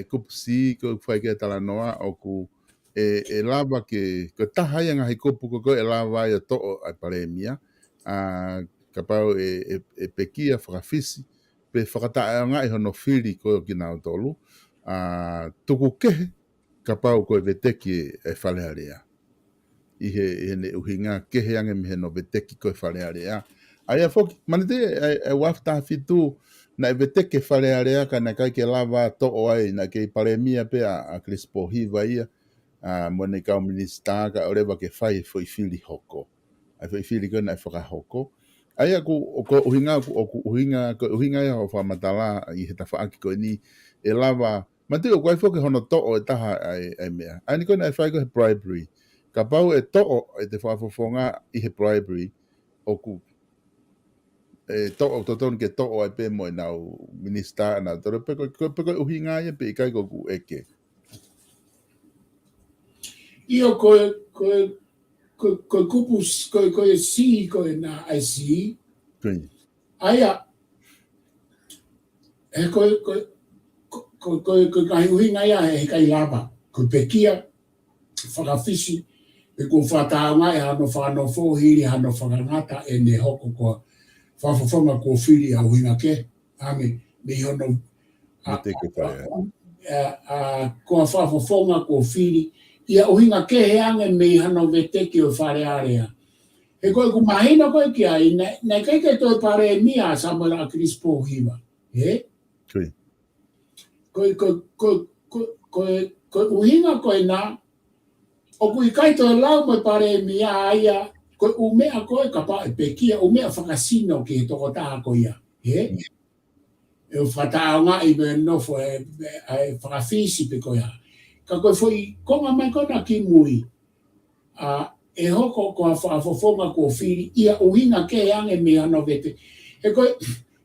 kopu si, ko whai ke tala noa, o ku e lava ke, ko tahai anga hei kopu ko e lava ia to'o ai paremia, ka pau e pekia whakawhisi, pe whakataa ngai hono whiri ko ki nao tolu, tuku kehe, ka pau ko e veteki e whalearea. I he ne uhinga kehe ange mihe no veteki ko e whalearea. Aia whoki, manite e wafta fitu na e veteki e whalearea ka na kai ke lava to'o ai na ke paremia pe a Crispo Hiva ia, mo ne kau minista ka orewa ke whai fo I whiri hoko. Ai fo I whiri ko na e whakahoko. Aia ko uhinga ia ho whamatala I he tawhaaki ko ni e lava. Mate o koe whoke hono to'o e taha ai mea. Aini koe na e whai ko he bribery. Ka pau e to'o e te whaafofonga I he bribery o ku to'o totonu ke to'o ai pe mo I nau minista na toro peko uhinga ia pe I kai ko ku eke. Io koe kupus, koe si koe na ai si. Aia, e koe kai uhinga ia he kai lava. Koe pekia, whakawhisi, e ko whataonga e hano whano fōhiri, hano whakangata e ne hoko koa whawhawhanga ko whiri a uhinga ke. Ame, me hono koa whawhawhanga ko whiri, ia uhinga ke he ange me hano veteki o wharearea. He koe ku mahina koe ki ai, nei kai ke toi pare mia Samuel a Crispo Hiva. He? Koe uhinga koe na, o kui kai toi lau mo pare mia aia, koe umea koe ka pa e pekia, umea whakasino ki he toko taha koe ia. He? E o whataonga I me nofo e whakawhisi pe koe ia. Ka koe foi konga mai kona ki mui, e hoko ko a whaafofonga ko whiri, ia uhinga ke ange me ano vete. E koe,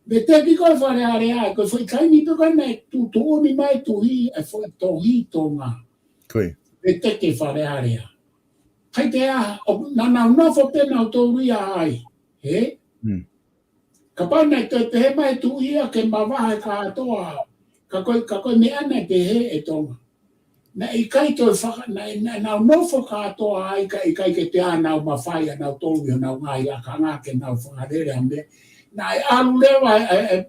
vete ki koe wharearea, koe foi kaini pe koe nei tuoni mai tuhi, e foi tohi tonga. Koe. Vete ke wharearea. Kai te aha, nanau nofo pena o tōruia ai. He? Ka paunai toi pehe mai tuia ke mawaha ka atoa. Ka koe me ana pehe e tonga. Na I kai toi whaka, na nofo katoa ai ka I kai ke te anau mawhai anau tōru anau ngai a ka ngā ke nau whakarere a mea. Na I alu lewa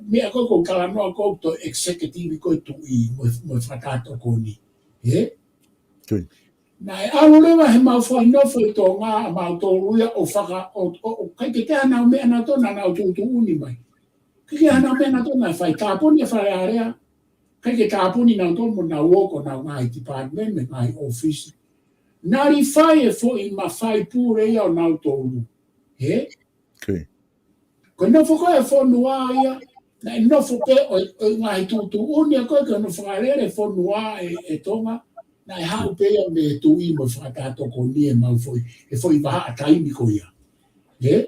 mea koe ko kalanoa kou to executive koe tu I mo whakato koni. He? Na I alu lewa he mau whai nofo I tō ngā mau tōru ia o whaka, o kai ke te anau mea na tōna nau tūtu uni mai. Kai ke anau mea na tōna whai tāponi a whare area. Kai ke tāpuni nau tomo nau oko nau ngai department me ngai office. Nari whai e fo I ma whai pūre ia o nau tōru. He? Ko nofo koe e whonua ia, na I nofo pe o ngai tūtu uni a koe ka no whakarere whonua e tonga, na I hau pe ia me tu I mo whakatato ko ni e mau foi, e foi waha a taimi ko ia. He?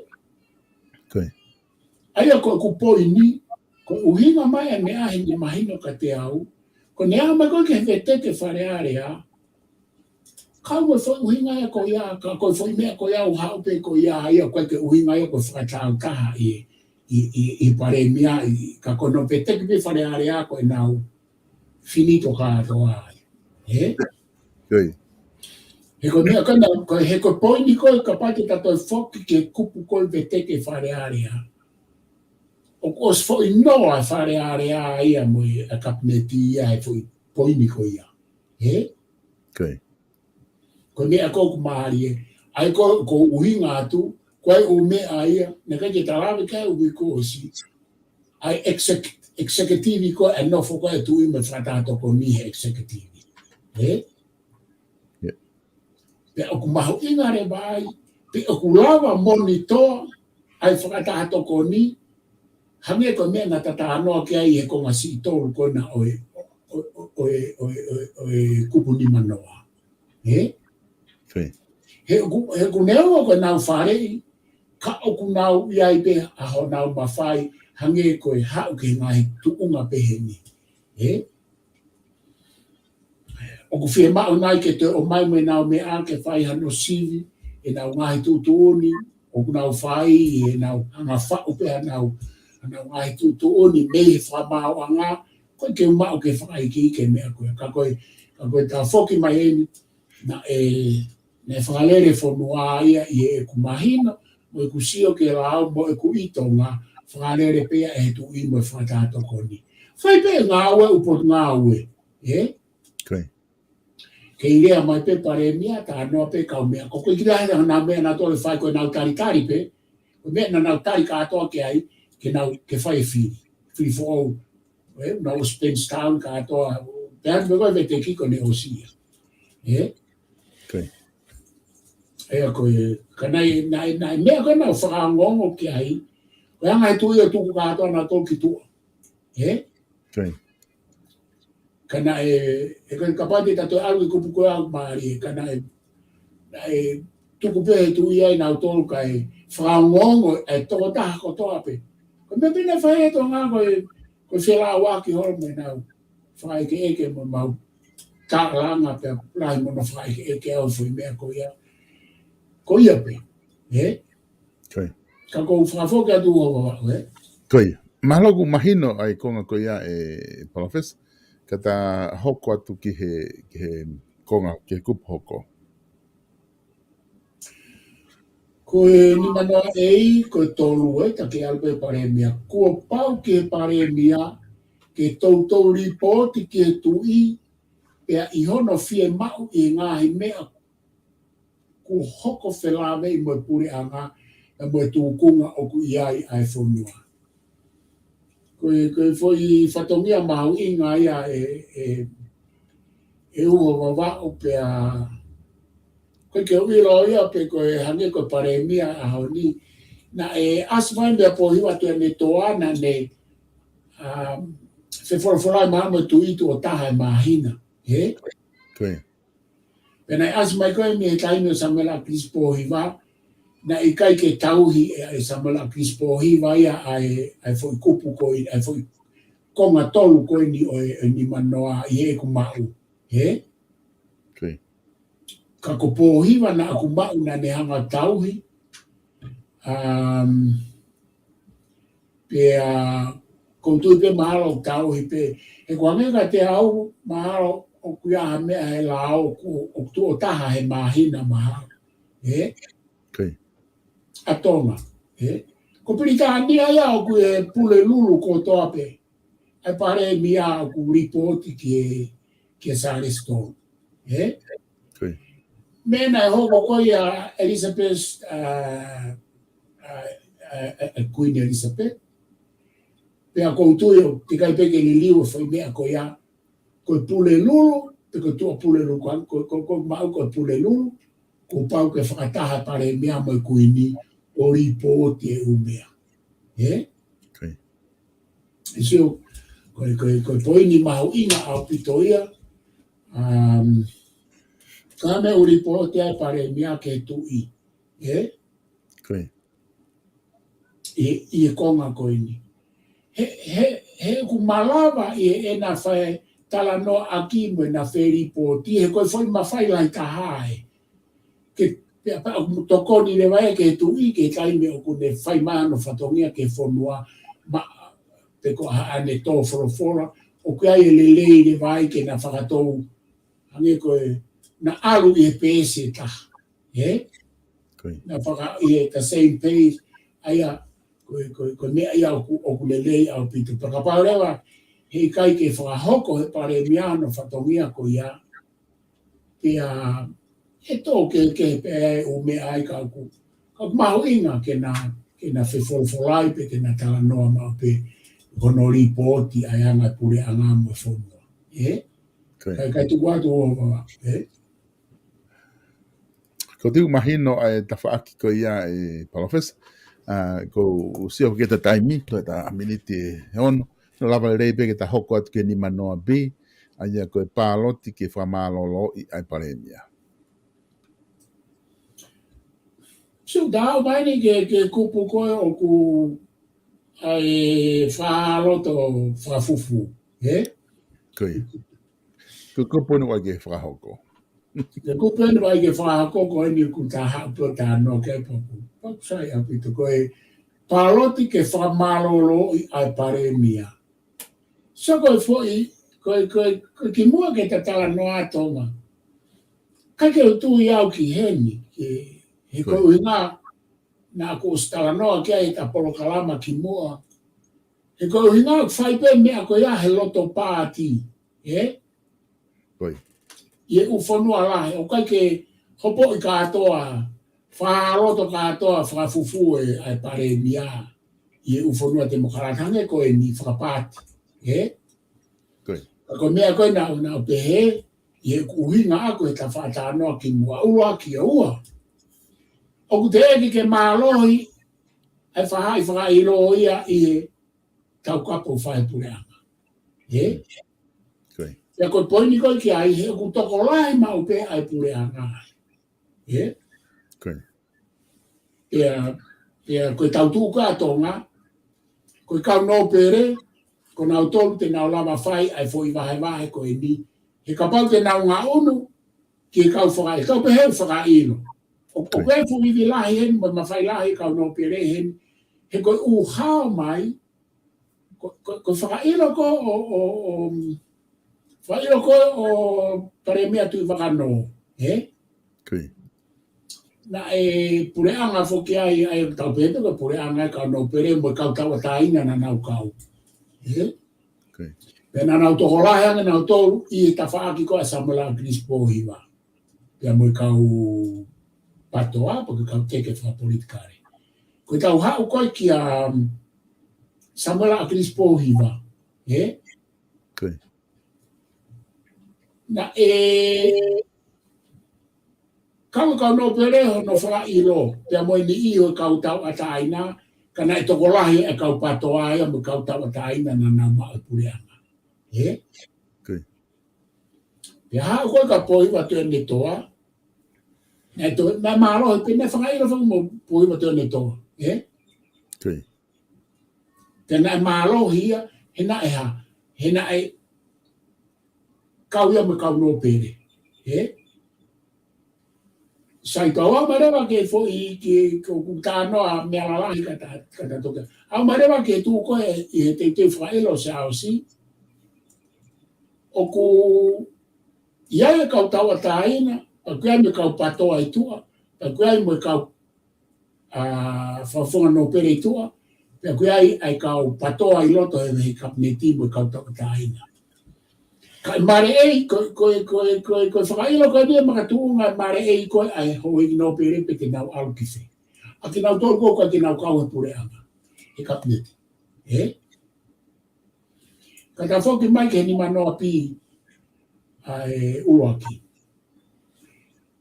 Aia koe kupoi ni, ko uhinga mai me ahi ni mahino ka te au, ko ne ama koe ke vete te wharearea, kau mo foi uhinga ia ko ia, ka koe foi mea ko ia o haupe ko ia, ia koe ke uhinga ia ko whakatau kaha I pare mea, ka kono vete ke wharearea ko e nau finito ka atoa ai. He? He ko mea kana, he ko poini koe ka pate tatoi whoki ke kupu koe vete ke wharearea. O foi noa wharearea ia mo a kapineti ia e foi poini ko ia. He? Ko mea kōku maari e, ai ko uhinga atu koe o me aia na ka ke talawe ka u ko si ai executive ko e no fo ko tu i me fratato ko ni executive pe o maho inga re bai pe o lava monitor ai fratato ko ni hange ko me na tata no ke ai ko ngasi to ko na o kupu ni manoa he ku neo ko na fare ka o ku na ia pe a ho na ba fai hange ko ha ke ngai tu unga pe ni o ku fie ma o nai ke te o mai me na me a ke fai hano sivi e na ngai tu ni o ku na fai e na nga fa o pe na ngai tu ni me fa ma o nga ko ke ma o ke fai ke me ko ka ko ta foki mai na ne falere fo noa ia e ku mahina mo ku sio ke la mo ku itonga falere pe e tu i mo fatato koni fai pe ngawe u po ngawe ke ile mai pe pare mia ta no pe ka me ko ku gira na me na to fai ko na tarikari pe o me na tarika to ke ai ke na ke fai fi fo na o spend town ka to per me vai te ki ko ne osia ko kana na me ko na fa ngongo ki ai ko nga tu yo tu ka to na to ki tu kana ko kapati ta to algo ko ko mari kana tu ko pe tu ia na to ka fa ngongo e to ta ko to ape ko me pina fa to nga ko se la wa ki hol me na fa ke mo mau ta la nga pe la mo no fa ke o fu me ko ia koia pe ka ko fa fo ka tu o koia mahalo mahino ai konga koia profes kata hoko atu ki he konga ke kup hoko ko ni mana ko tolu ta ke albe paremia ko pau ke paremia ke to report ke tu i pe i hono fie mau i nga i mea ku hoko whelave i mo puri anga e mo tu kunga o ku iai ai whonua. Koe foi whatongia mau i ngā ia ua wawa o pe a koe ke uiro ia pe koe hange koe pare mia a haoni na asmai mea po hiwa tu ne toana ne whewhorowhorai maa mo tu itu o taha e mahina. Koe. Pena asmai koe me taino samela kispo hiwa na ikai ke tauhi e samela kispo hiwa ia ai foi kupu koe ai foi konga tolu koe ni ni manoa i ku mau. Koe. Ka ko po hiwa na aku mau na ne hanga tauhi. Pe koutu pe mahalo tauhi pe e kua mega te au mahalo o kuia mea he lao o tu o taha he mahina mahalo. Koe. Atonga. Ko pirita ania ia o kue pule lulu ko toa pe. Ai pare mia o ku ripoti ke sare stone. Koe. Mena e hoko koia Elizabeth Queen Elizabeth. Pea koutu yo te kai peke ni liu foi mea koia ko pule lulu pe ko tu pule lulu ko mau ko pule lulu ko pau ke whakataha pare mea mai kuini o ripoti e umea. Koe. E sio ko poini mau ina au pitoia kame o ripoti ai pare mea ke tu i. Koe. I konga koini. He ku malava i na whae tala no aki mo na whae ripoti. He koe whai mawhai lai ka hae. Ke tokoni le wae ke tu i ke kaime o kune whai mahano whatongia ke whonua ma pe ko ane tō whorofora o kia e lelei le wae ke na whakatou hange koe na alu i he pēse ta. Koe. Na whaka i he the same page aia ko mea ia o ku lelei au pitu. Pakaparewa he kai ke whakahoko he pare miano whatongia ko ia. Pea e tō ke pe o me ai ka ku. Ka mahu inga ke na whewholwholai pe ke na tala noa mau pe kono ripoti ai anga pure anga mo whonua. Kai tu watu o mawa. Ko tiu mahino ai tawhaaki ko ia e Palofes, ko usio ke ta taimi, ko ta aminiti ono, no lava rei pe ke ta hoko atu ke ni manoa bi, aia ko e pāloti ke whamalolo i ai paremia. So dao mai ni ke kupu koe o ku ai whaloto whafufu, Koi. Ko kupu ni wai ke whahoko. Ke kupu ni wai ke whahoko koe ni ku ta hapua ta no ke poku. Paku sai apito koe pāloti ke whamalolo i ai paremia. So koe foi, koe ki mua ke ta tala noa tonga. Kai ke utu i au ki heni, he koe uhinga na ko stala noa kia i ta polokalama ki mua. He koe uhinga whaipe mea koe ia he loto pāti. Koi. Ie uwhanua lahe, o kai ke hopo i katoa, whāloto katoa whafufu e ai pare mia. Ie uwhanua te mokaratange koe ni whakapāti. Koi. Ko mea koe na pehe, ie uhinga ako e ta whaatanoa ki mua ua ki a ua. O ku te eki ke mālohi, ai whahairo ia i he tau kapo whae pureanga. Koi. Ia koe poini koe ki ai he ku toko lai mau pe ai pureanga. Koi. Ia koe tau tuu kātonga, koe kau no pere, ko nau tolu te nau lama whai ai fo i wahe koe ni. He kapau te nau ngā onu, ki kau whakai, kau pe heu whakai ino. O koe fu i lahi hen, ma mawhai lahi kau no pere hen, he koe u hao mai, ko whakai ino ko whakai ino ko o paremia tui whakano. Koi. Na e pureanga whoki ai tau pepe, ko pureanga e kau no pere, mo kau tawa taina na nau kau. Koi. Pena nau toho lahi anga nau tolu, i ta whaaki ko a Samuela Grispo hiwa. Pea mo kau patoa, porque kau teke wha politikare. Koe tau hau koe ki a Samuela Grispo hiwa. Koi. Na kau no pere ho no whaka ilo, pea mo ni iyo kau tau ataina, kana e toko lahi e kau patoa ia mo kau tau ataina na nau maa pureanga. Koi. Pea hau koe ka pohiwa tue ne toa, na mālo, pena whaka ilo whaka mo pohiwa tue ne toa. Koi. Tena e mālo hia, hena e ha, hena e kau ia mo kau no pere. Sai taua marewa ke fo i ki kutano a mea lalahi kata toka. Au marewa ke tu koe i he te whaelo se au si. O ku ia e kau taua taina, a kuai me kau patoa i tua, a kuai me kau whafonga no pere i tua, a kuai ai kau patoa i loto e vehi kapneti mo kau taua taina. Kai mare ei, koe whakailo koe nia makatunga mare ei koe ai hoi no pere pe te nau alu kiwhi. A ki nau tolu koe ki nau kaua pureanga. He kapneti. Ka ta whoki mai ke ni manoa pi ai uaki.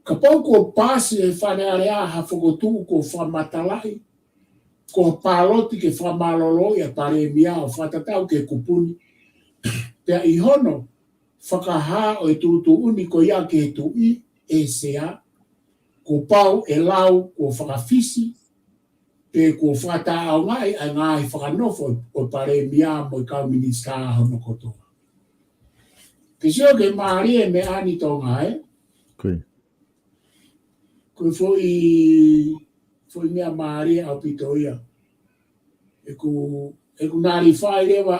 Ka pau ko pasi e whane are aha whakotu ko whamatalai, ko pāloti ke whamalolo i a pare mia o whatatau ke kupuni. Pea i hono, whakaha o e tūtu uni ko ia ke tui e sea, ko pau e lau ko whakawhisi, pe ko whata au ngai ai ngai whakanofo o pare mia mo i kau minista hono kotoa. Ke sio ke maari e me ani tō ngai, koe foi mea maari au pitoia. E ku nari whai rewa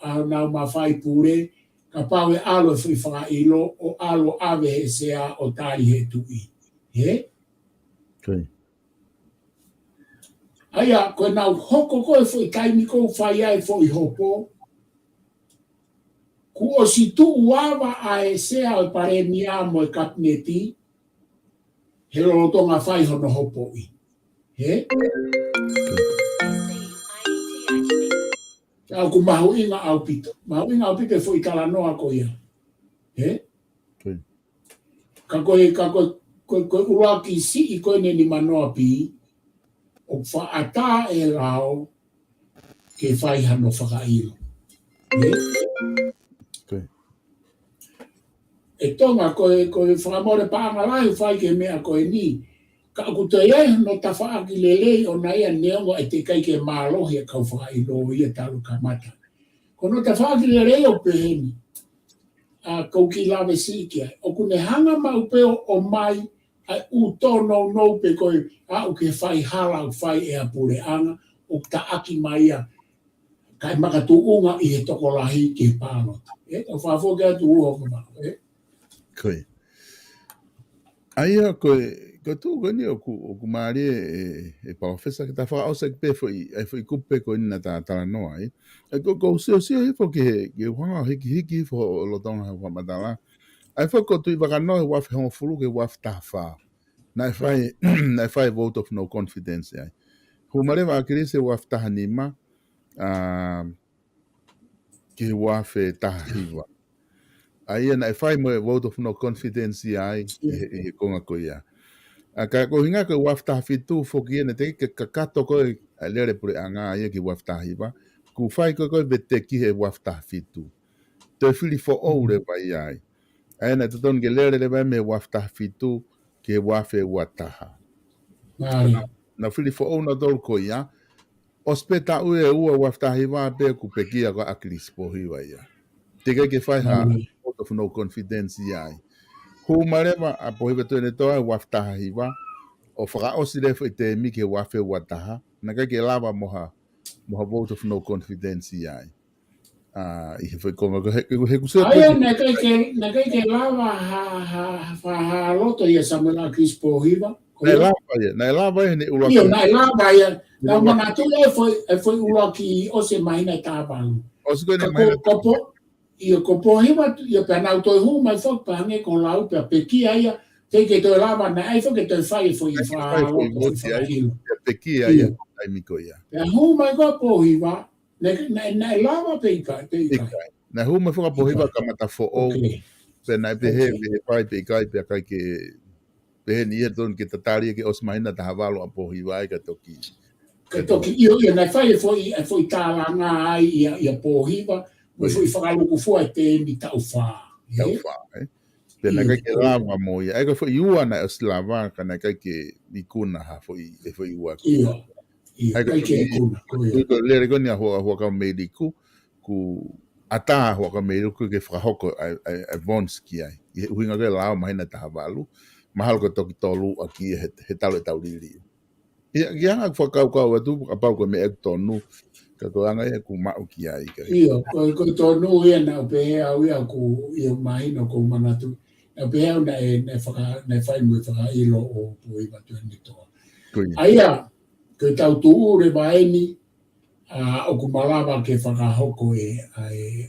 a nau ma whai pure, ka pau e alo fui whakailo o alo ave he sea o tari he tui. Aia, koe nau hoko koe fui taimi kou whai ai fui hopo, ku o si tu uawa a e sea o pare mia mo e kapneti, he lo tonga fai hono hopo I. He? Au ku mahu inga au pito. Mahu inga au pito e fo I tala noa ko ia. He? Ka koe ua ki si I koe ne ni manoa pi, o whaata e rao ke whai hano whakailo. E tonga koe whakamore paanga lai whai ke mea koe ni, ka aku te iai no ta whaaki lelei o na ia neongo e te kai ke mālohi e kau whakailo ia talu ka mata. Ko no ta whaaki lelei o peheni, kau ki lawe si kia, o kune hanga mau peo o mai, ai u tono no pe koe au ke whai hala o whai e apure anga o ta aki mai a kai makatu unga I he toko lahi ke pāno. O whafo kia tu uho kuma. Koe. Aia koe tu koe ni o ku maari e pawhesa ki ta whakaosa ki pe fo I kupe koe nina ta tala noa. Ko sio he fo ki he whanga hiki fo o lotonga ha whamatala. Ai fo ko tu I wakanoe wafi hongo fulu ke wafi taha na e whai vote of no confidence ai. Humarewa akirise wafi taha nima ki wafi taha hiwa. Ai na e whai mo e vote of no confidence ai e konga ko ia. Ka ko hinga ko wafi taha fitu fo ki ene te ke kakato koe a lere pure anga ai ki wafi taha hiwa. Ku whai koe vete ki he wafi taha fitu. Te whili fo oure vai ai. Ai na tuton ke lere le vai me wafi taha fitu ke wafi wataha. Na whili fo ona dol ko ia. O speta ue ua waftahi wa pe ku pekia ko aklis po hiwa ia. Te ke whai ha vote of no confidence ai. Hu marema a po hiwa tuene toa waftahi wa o whaka osi le fo te mi ke wafe wataha na ke lava moha vote of no confidence ai. I he konga ko he kusea. Ai na ke lava ha loto ia samela aklis po hiwa. Na lava ia ne ulaki. Io na lava ia na mana tu e foi ulaki o se maina tabangu. O se koe maina tabangu. Io ko po hiwa ia pe na to hu mai fo pa nge ko lau pe pekia ia te ke to lava na ai fo ke to fai foi fa pekia ia ai miko ia. Na hu mai ko po hiwa na lava pe ka. Na hu mai fo po hiwa ka mata fo o pe na pe he pai pe kai pe kai ke pe ni e don ke tatari ke os maina ta havalo a po hiwa ka toki. Ka toki io na fai foi tala nga ai ia po hiwa. Foi whakaluku fua te mi tau wha. Tau wha, Pena kai ke lava mo ia. Ega foi iua na os lava kana kai ke ikuna ha foi iua. Ia. Kai ke ikuna. Ko lere ko ni hoa ka mediku ku ata hoa ka mediku ke whakahoko ai vonski ai. Huinga ke lao mahina taha walu. Mahal ko toki tolu aki he tau e tau liri. Ia nga whakau atu apau ko me ek tonu. Ka ko anga e ku mau ki ai ka. Ia, ko tonu ia na pe au ia ku ia mahino ko manatu. Na pe au na fai mo whaka ilo o pui batu ni to. Aia, ko tau tu re baini o ku malava ke whakahoko ai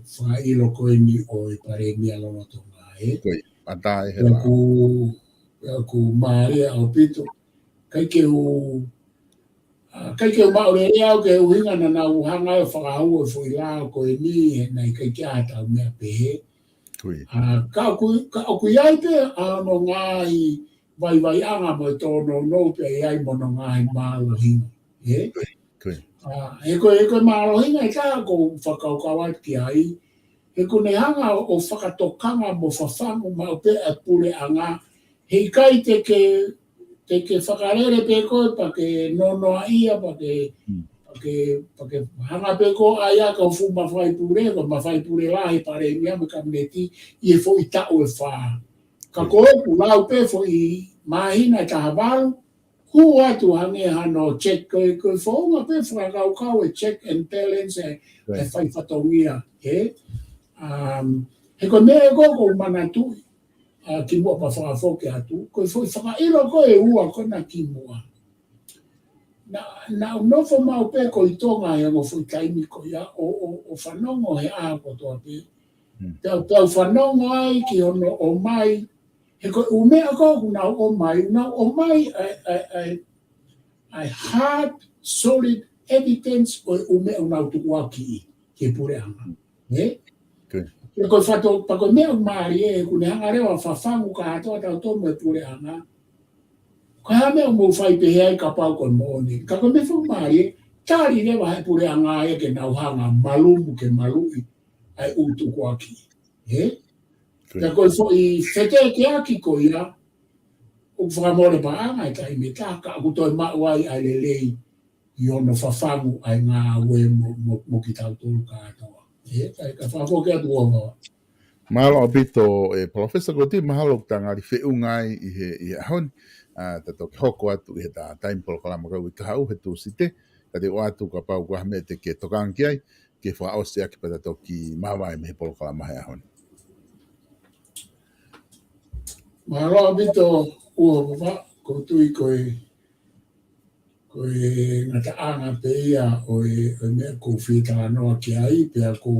whaka ilo ko ni o i pare mi alo to mai. Koi, atai he la. Ku maria o pito. Kai ke maure au ke uhinga na uhanga e whakahau e fui lao ko e ni nei kai ke ata mea pehe. Ka oku iai pe ano ngai vai anga mo tono no pe iai mono ngai malo hinga. E ko malo hinga e ka ko whakaukawai ki ai. E ko ne hanga o whakatokanga mo whawhangu mau pe e pure anga. Hei kai te ke whakarere pe koe pa ke nonoa ia pa ke hanga pe ko aia ka fu mawhai pure ko mawhai pure lahi pare mia me kabineti I e fo I tau e wha. Ka koe pu lau pe fo I mahina e tahawalu hu atu hange hano check koe whaunga pe whakakau e check and balance e whai whatongia. He ko mea e ko manatui. Ki mua pa whakafoke atu, koe foi whakailo koe ua kona ki mua. Na unofo mau pe ko I tonga e ngo foi taimi ko ia, o whanongo he a ko toa pe. Tau whanongo ai ki ono o mai, he ko umea ko kuna o mai ai hard solid evidence o umea una tuaki ke pure anga ke ko fato pa ko mea mari e kuna anga rewa fafangu ka to to me pure anga ko ha me mo fai pe ai ka pa ko mo ni ka ko me fu mari tari ne wa pure anga e ke na hanga malumu ke malui ai utu kuaki ka ko fo I fete ke aki ko ira o whakamore pa anga ka I me taka aku toi mawai ai lelei I ono whafangu ai ngā we mo ki tau tolu kātoa. Ka whafo ke atu oma. Mahalo apito Professor Koti, mahalo tangari whiungai I he ahon. Tato ke hoko atu I he tā time polokalama kau I kahau he tūsite. Kati o atu ka pau kua me te ke tokangi ai. Ke whaose aki pa tato ki mawai me he polokalama he ahon. Mahalo apito ua papa, ko tui koe ngata anga pe ia o mea ko whita noa ki ai, pia ko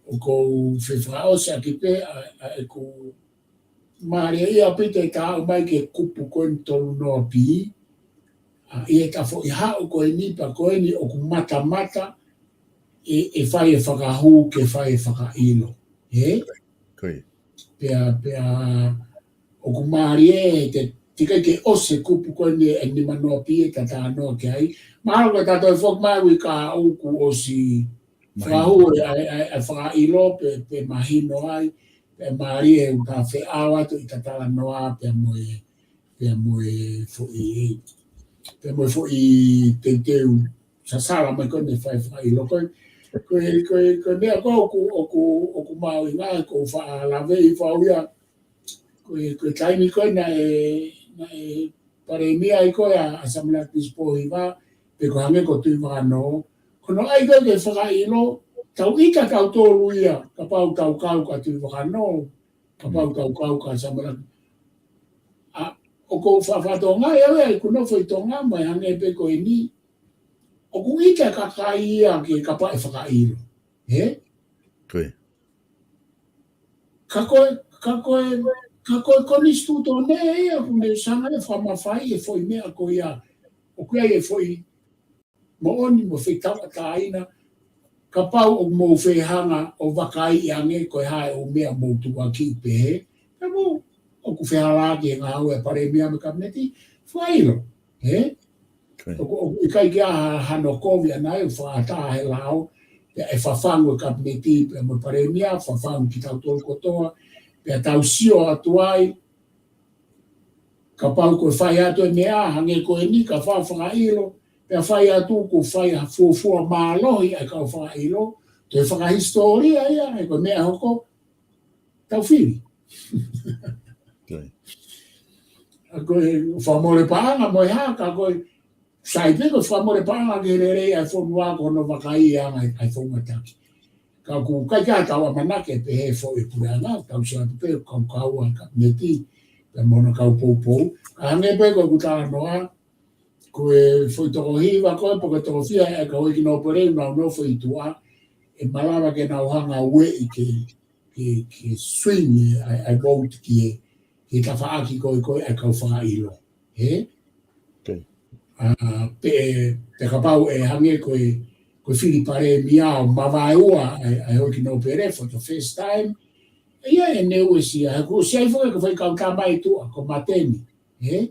whiwhaose aki pe a ko maria ia pite ka au mai ke kupu koe ni tolu noa pi, ia ta fo I hao koe ni pa koe ni o ku mata e whai whakahu ke whai whakailo. Pia o ku maria te tika ke ose kupu koe ni manoa pi e tata noa ke ai. Mahalo ka tato e whok mai ui ka au ku osi whahu e whakailo pe mahino ai. Pe maria e ka whi awa to I tatala noa pe moe fui te teu sasara mai koe ne whai whakailo koe. Koe mea koe o ku maui ngai ko wha lawe I whauia koe taimi koe na e pare mea I koe a samla pispo I wā pe ko hange ko tui whakano kono ai koe ke whakailo tau ika tau tōru ia ka pau tau kau ka tui whakano ka pau tau kau ka samla o ko whawhato ngai awe kuno whai tonga mai hange pe koe ni o ku ika ka kai ia ke ka pa e whakailo ka koe koni stuto ne ia kune sanga e whamawhai e foi mea ko ia o kia e foi mo oni mo whi tawa taina ka pau o mo whi hanga o wakai I ange koe hae o mea mo tua ki pehe ka mo o ku whi halaki e ngā hau e pare mea me kabineti whailo o I kai kia hano kovi anai o whaata he lao e whawhangu e kabineti pe mo pare mea whawhangu ki tau tolu kotoa pe tau sio atu ai ka pau ko whai atu e mea hange koe ni ka whawhangailo pe whai atu ko whai fuafua mālohi ai ka whakailo to e whakahistoria ia e koe mea hoko tau whiri a koe whamore paanga mo haka koe sai pe ko whamore paanga ke rere ai whonua ko no wakai anga ai whongataki ka ku kai ka tawa manake pe he fo e puranga tau sa pe ko kaua ka meti pe mono kau popo ka hange pe ko kutala noa ko e foi to hiva ko po to fia e ka oi no pore no foi tua e malava ke na hanga we ke swing ai boat ki ka fa aki ko e ka fa ilo pe ka pau e hange ko Filipare miao mavaua ai hoki no pere for the first time ia e neu esi a ko sei foi ko foi ka mai tu ko mateni ia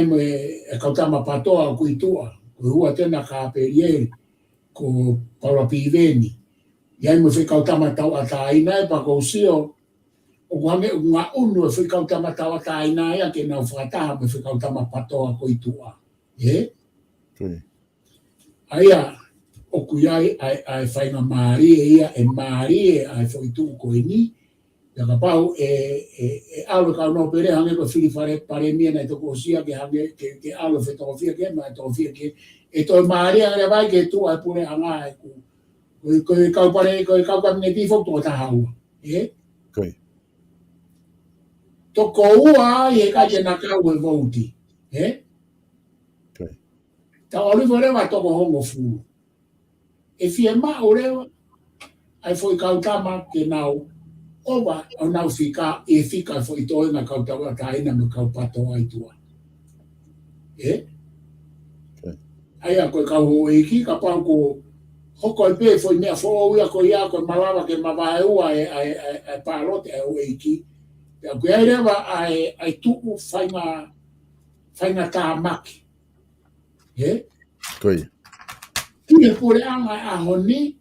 mo e ka tama patoa ko itua ko hua tena ka perieri ko para piveni ia mo foi ka tama tau ataina pa ko sio o hange nga unu foi ka tama tau ataina ia ke na fata mo foi ka tama patoa ko itua aia o kuiai ai whainga Marie ia e Marie ai foi tu ko ni ya ka pau e alo ka no pere hange ko Filipare pare mia na to ko sia ke hange ke alo fotografia ke ma fotografia ke e to Marie ale vai ke tu ai pure hanga ai ko ka pare ko ka ka ne ti foto ta hau to ko ua e ka je na ka we voti ta oli vore va to ko hongo fu e fie ma ore ai foi kautama ke nau ova o nau fika e fika fo i toenga kau tawa taina me kau pato ai tua. Ai a koe kau ho eiki, ka pau ko hoko i pe fo i mea fo o ia ko ia ko malawa ke mawae ua e palote e ho eiki. Pea koe ai rewa ai tuku whainga tāmaki. Koe. Tine pure anga a honi,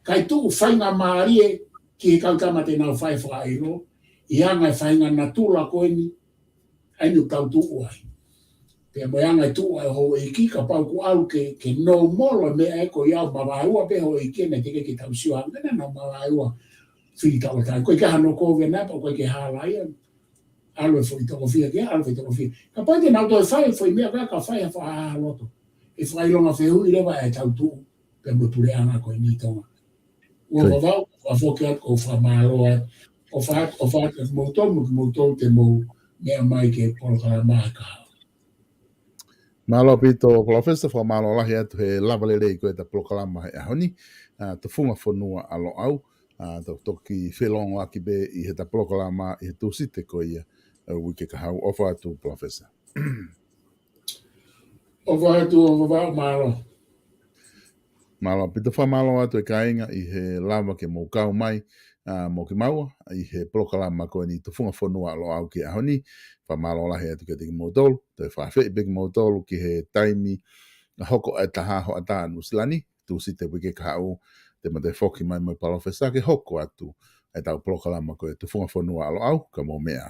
kai tuku whainga maarie ki e kau tamate nau whai whaero, i anga e whainga natula koe ni, ai ni kau tuku ai. Pea mo anga i tuku ai ho eiki, ka pau ku au ke no molo me e ko iau mawaeua pe ho eiki, ne teke ki tau siwa, mena na mawaeua whiri tau tai. Koe ke hano kowe napa, koe ke halaia, alwe fo i toko fia ke, alwe toko fia. Ka pau te nau toi whai, fo i mea ka whai a wha haloto. E whai longa whehu i rewa e tau tuku, pe mo pure anga koe ni tonga. Ua wawau, wa whoke at o whamaroa, o whaat e moutou te mou mea mai ke polokara mai ka hao. Malo pito professor for malo lahi atu he lavalele i koe ta proklama he ahoni. Ta funga whanua alo au. Ta toki whelongo aki be i he ta proklama i he tūsite ko ia wike ka hau. Ofa atu professor. Ofa atu o wawau malo. Malo pito whamalo atu e kainga i he lava ke mou kau mai mo ki maua i he proklama koe ni ta funga whanua alo au ki ahoni. Whamalo lahi atu ke tiki mautolu, te whawhi big mautolu ki he taimi hoko e taha ho ata anu silani, tu si te wike ka hau, te ma te whoki mai mai palofesa ke hoko atu e tau prokalama koe tu whunga whanua alo au, ka mo mea.